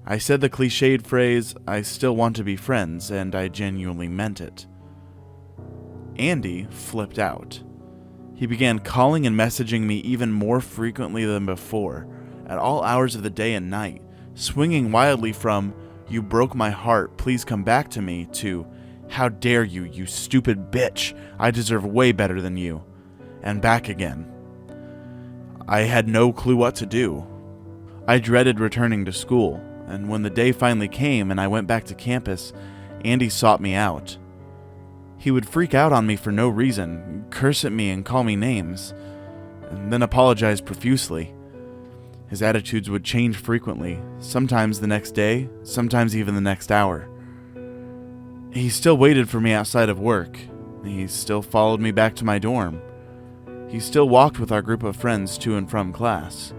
I said the cliched phrase, "I still want to be friends," and I genuinely meant it. Andy flipped out. He began calling and messaging me even more frequently than before, at all hours of the day and night, swinging wildly from, "You broke my heart, please come back to me," to, "How dare you, you stupid bitch, I deserve way better than you," and back again. I had no clue what to do. I dreaded returning to school, and when the day finally came and I went back to campus, Andy sought me out. He would freak out on me for no reason, curse at me and call me names, and then apologize profusely. His attitudes would change frequently, sometimes the next day, sometimes even the next hour. He still waited for me outside of work. He still followed me back to my dorm. He still walked with our group of friends to and from class.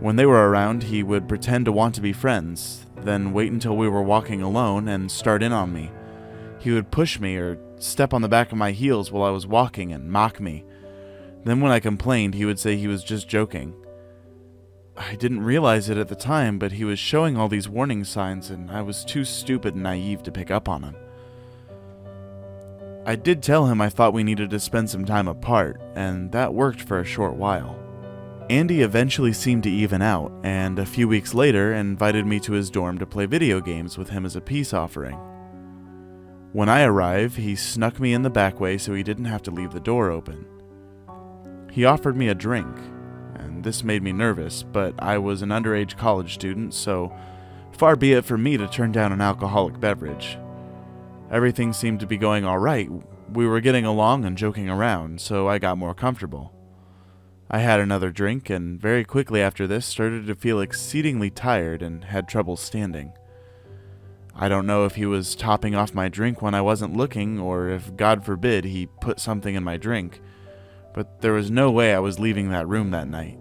When they were around, he would pretend to want to be friends, then wait until we were walking alone and start in on me. He would push me or step on the back of my heels while I was walking and mock me. Then when I complained, he would say he was just joking. I didn't realize it at the time, but he was showing all these warning signs, and I was too stupid and naive to pick up on him. I did tell him I thought we needed to spend some time apart, and that worked for a short while. Andy eventually seemed to even out, and a few weeks later invited me to his dorm to play video games with him as a peace offering. When I arrived, he snuck me in the back way so he didn't have to leave the door open. He offered me a drink, and this made me nervous, but I was an underage college student, so far be it from me to turn down an alcoholic beverage. Everything seemed to be going all right. We were getting along and joking around, so I got more comfortable. I had another drink, and very quickly after this started to feel exceedingly tired and had trouble standing. I don't know if he was topping off my drink when I wasn't looking, or if, God forbid, he put something in my drink, but there was no way I was leaving that room that night.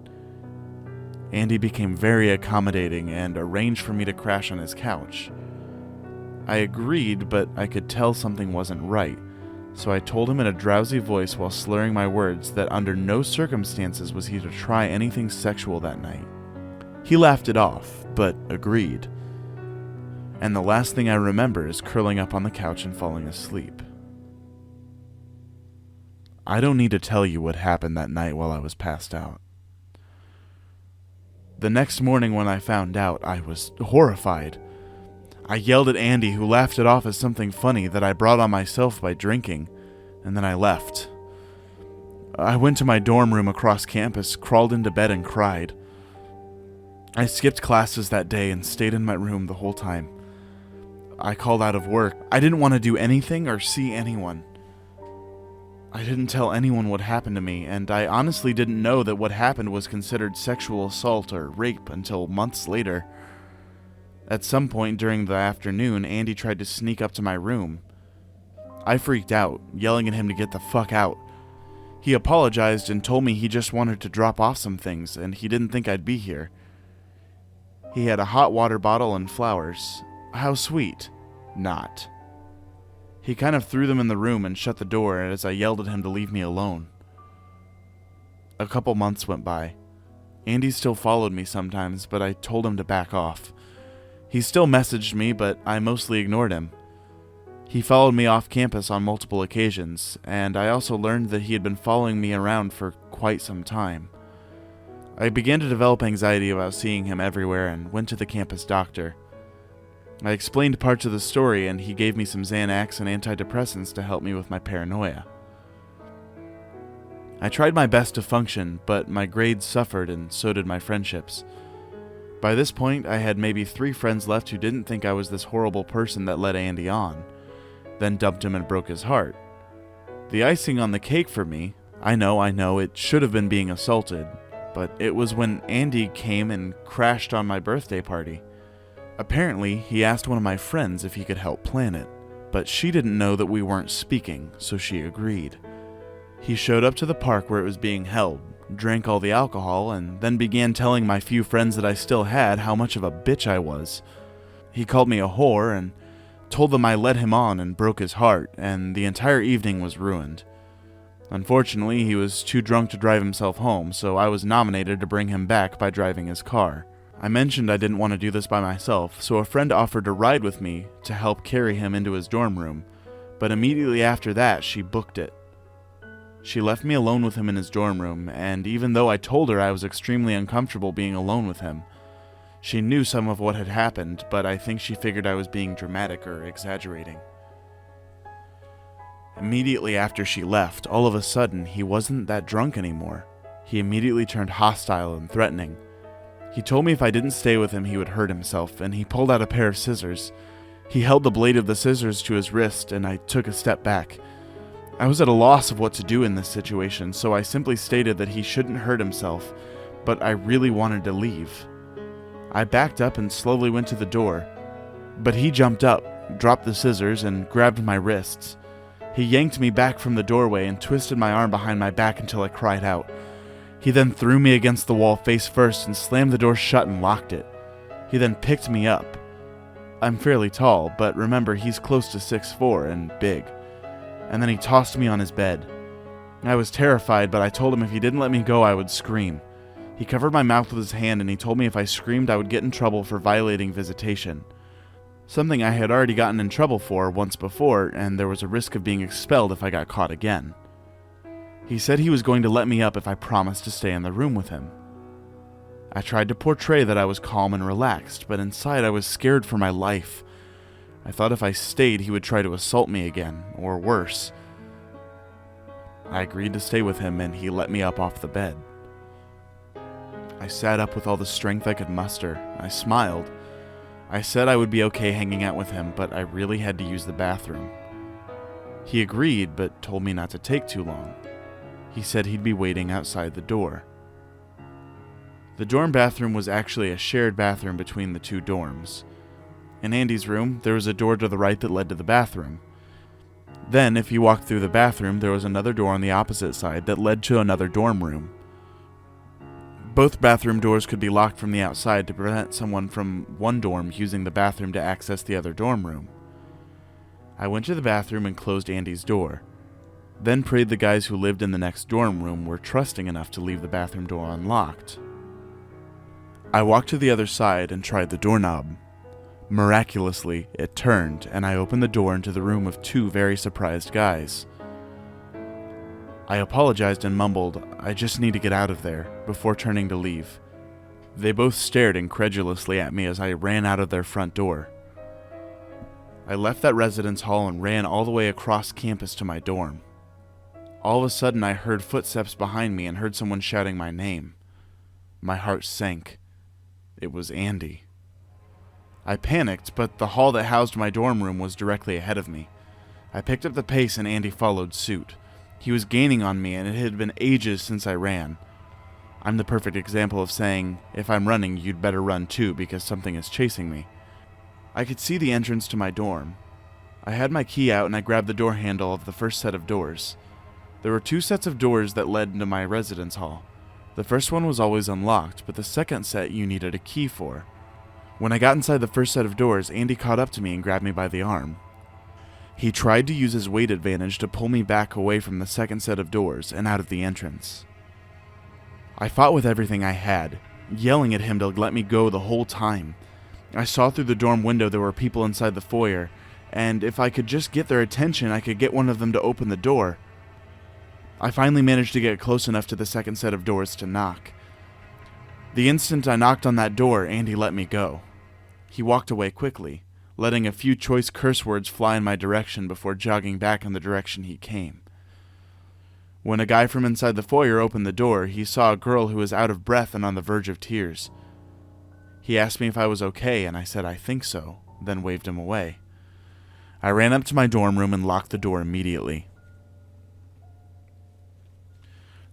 Andy became very accommodating and arranged for me to crash on his couch. I agreed, but I could tell something wasn't right, so I told him in a drowsy voice while slurring my words that under no circumstances was he to try anything sexual that night. He laughed it off, but agreed. And the last thing I remember is curling up on the couch and falling asleep. I don't need to tell you what happened that night while I was passed out. The next morning when I found out, I was horrified. I yelled at Andy, who laughed it off as something funny that I brought on myself by drinking, and then I left. I went to my dorm room across campus, crawled into bed, and cried. I skipped classes that day and stayed in my room the whole time. I called out of work. I didn't want to do anything or see anyone. I didn't tell anyone what happened to me, and I honestly didn't know that what happened was considered sexual assault or rape until months later. At some point during the afternoon, Andy tried to sneak up to my room. I freaked out, yelling at him to get the fuck out. He apologized and told me he just wanted to drop off some things, and he didn't think I'd be here. He had a hot water bottle and flowers. How sweet. Not. He kind of threw them in the room and shut the door as I yelled at him to leave me alone. A couple months went by. Andy still followed me sometimes, but I told him to back off. He still messaged me, but I mostly ignored him. He followed me off campus on multiple occasions, and I also learned that he had been following me around for quite some time. I began to develop anxiety about seeing him everywhere and went to the campus doctor. I explained parts of the story, and he gave me some Xanax and antidepressants to help me with my paranoia. I tried my best to function, but my grades suffered and so did my friendships. By this point, I had maybe 3 friends left who didn't think I was this horrible person that led Andy on, then dumped him and broke his heart. The icing on the cake for me, I know, it should have been being assaulted, but it was when Andy came and crashed on my birthday party. Apparently, he asked one of my friends if he could help plan it, but she didn't know that we weren't speaking, so she agreed. He showed up to the park where it was being held, drank all the alcohol, and then began telling my few friends that I still had how much of a bitch I was. He called me a whore and told them I led him on and broke his heart, and the entire evening was ruined. Unfortunately, he was too drunk to drive himself home, so I was nominated to bring him back by driving his car. I mentioned I didn't want to do this by myself, so a friend offered to ride with me to help carry him into his dorm room, but immediately after that, she booked it. She left me alone with him in his dorm room, and even though I told her I was extremely uncomfortable being alone with him, she knew some of what had happened, but I think she figured I was being dramatic or exaggerating. Immediately after she left, all of a sudden, he wasn't that drunk anymore. He immediately turned hostile and threatening. He told me if I didn't stay with him, he would hurt himself, and he pulled out a pair of scissors. He held the blade of the scissors to his wrist, and I took a step back. I was at a loss of what to do in this situation, so I simply stated that he shouldn't hurt himself, but I really wanted to leave. I backed up and slowly went to the door, but he jumped up, dropped the scissors, and grabbed my wrists. He yanked me back from the doorway and twisted my arm behind my back until I cried out. He then threw me against the wall face first and slammed the door shut and locked it. He then picked me up. I'm fairly tall, but remember he's close to 6'4" and big. And then he tossed me on his bed. I was terrified, but I told him if he didn't let me go, I would scream. He covered my mouth with his hand and he told me if I screamed, I would get in trouble for violating visitation. Something I had already gotten in trouble for once before, and there was a risk of being expelled if I got caught again. He said he was going to let me up if I promised to stay in the room with him. I tried to portray that I was calm and relaxed, but inside I was scared for my life. I thought if I stayed, he would try to assault me again, or worse. I agreed to stay with him, and he let me up off the bed. I sat up with all the strength I could muster. I smiled. I said I would be okay hanging out with him, but I really had to use the bathroom. He agreed, but told me not to take too long. He said he'd be waiting outside the door. The dorm bathroom was actually a shared bathroom between the 2 dorms. In Andy's room, there was a door to the right that led to the bathroom. Then, if you walked through the bathroom, there was another door on the opposite side that led to another dorm room. Both bathroom doors could be locked from the outside to prevent someone from one dorm using the bathroom to access the other dorm room. I went to the bathroom and closed Andy's door. Then prayed the guys who lived in the next dorm room were trusting enough to leave the bathroom door unlocked. I walked to the other side and tried the doorknob. Miraculously, it turned, and I opened the door into the room of 2 very surprised guys. I apologized and mumbled, "I just need to get out of there," before turning to leave. They both stared incredulously at me as I ran out of their front door. I left that residence hall and ran all the way across campus to my dorm. All of a sudden, I heard footsteps behind me and heard someone shouting my name. My heart sank. It was Andy. I panicked, but the hall that housed my dorm room was directly ahead of me. I picked up the pace and Andy followed suit. He was gaining on me, and it had been ages since I ran. I'm the perfect example of saying, if I'm running, you'd better run too, because something is chasing me. I could see the entrance to my dorm. I had my key out and I grabbed the door handle of the first set of doors. There were 2 sets of doors that led into my residence hall. The first one was always unlocked, but the second set you needed a key for. When I got inside the first set of doors, Andy caught up to me and grabbed me by the arm. He tried to use his weight advantage to pull me back away from the second set of doors and out of the entrance. I fought with everything I had, yelling at him to let me go the whole time. I saw through the dorm window there were people inside the foyer, and if I could just get their attention, I could get one of them to open the door. I finally managed to get close enough to the second set of doors to knock. The instant I knocked on that door, Andy let me go. He walked away quickly, letting a few choice curse words fly in my direction before jogging back in the direction he came. When a guy from inside the foyer opened the door, he saw a girl who was out of breath and on the verge of tears. He asked me if I was okay, and I said I think so, then waved him away. I ran up to my dorm room and locked the door immediately.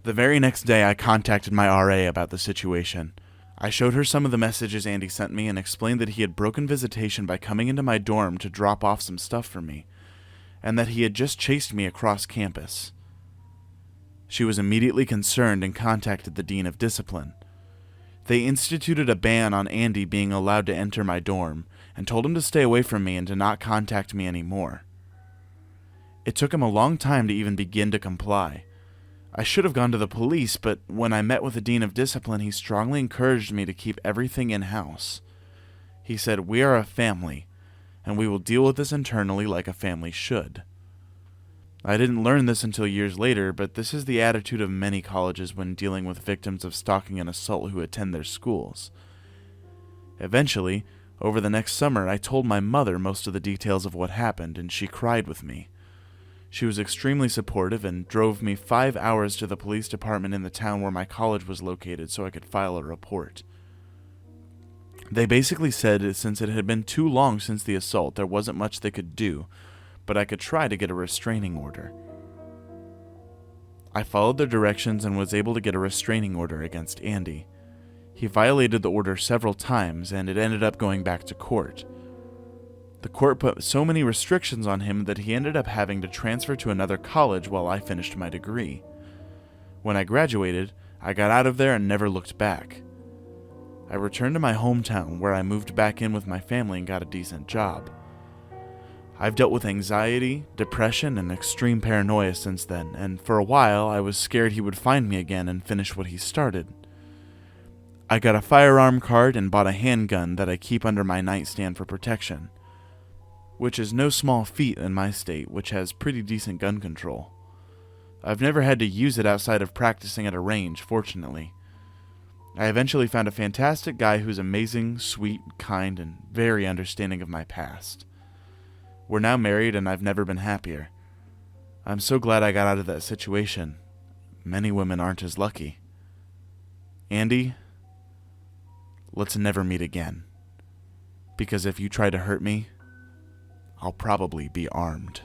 The very next day, I contacted my RA about the situation. I showed her some of the messages Andy sent me and explained that he had broken visitation by coming into my dorm to drop off some stuff for me, and that he had just chased me across campus. She was immediately concerned and contacted the Dean of Discipline. They instituted a ban on Andy being allowed to enter my dorm and told him to stay away from me and to not contact me anymore. It took him a long time to even begin to comply. I should have gone to the police, but when I met with the Dean of Discipline, he strongly encouraged me to keep everything in-house. He said, "We are a family, and we will deal with this internally like a family should." I didn't learn this until years later, but this is the attitude of many colleges when dealing with victims of stalking and assault who attend their schools. Eventually, over the next summer, I told my mother most of the details of what happened, and she cried with me. She was extremely supportive and drove me 5 hours to the police department in the town where my college was located so I could file a report. They basically said since it had been too long since the assault, there wasn't much they could do, but I could try to get a restraining order. I followed their directions and was able to get a restraining order against Andy. He violated the order several times, and it ended up going back to court. The court put so many restrictions on him that he ended up having to transfer to another college while I finished my degree. When I graduated, I got out of there and never looked back. I returned to my hometown where I moved back in with my family and got a decent job. I've dealt with anxiety, depression, and extreme paranoia since then, and for a while I was scared he would find me again and finish what he started. I got a firearm card and bought a handgun that I keep under my nightstand for protection, which is no small feat in my state, which has pretty decent gun control. I've never had to use it outside of practicing at a range, fortunately. I eventually found a fantastic guy who's amazing, sweet, kind, and very understanding of my past. We're now married and I've never been happier. I'm so glad I got out of that situation. Many women aren't as lucky. Andy, let's never meet again. Because if you try to hurt me, I'll probably be armed.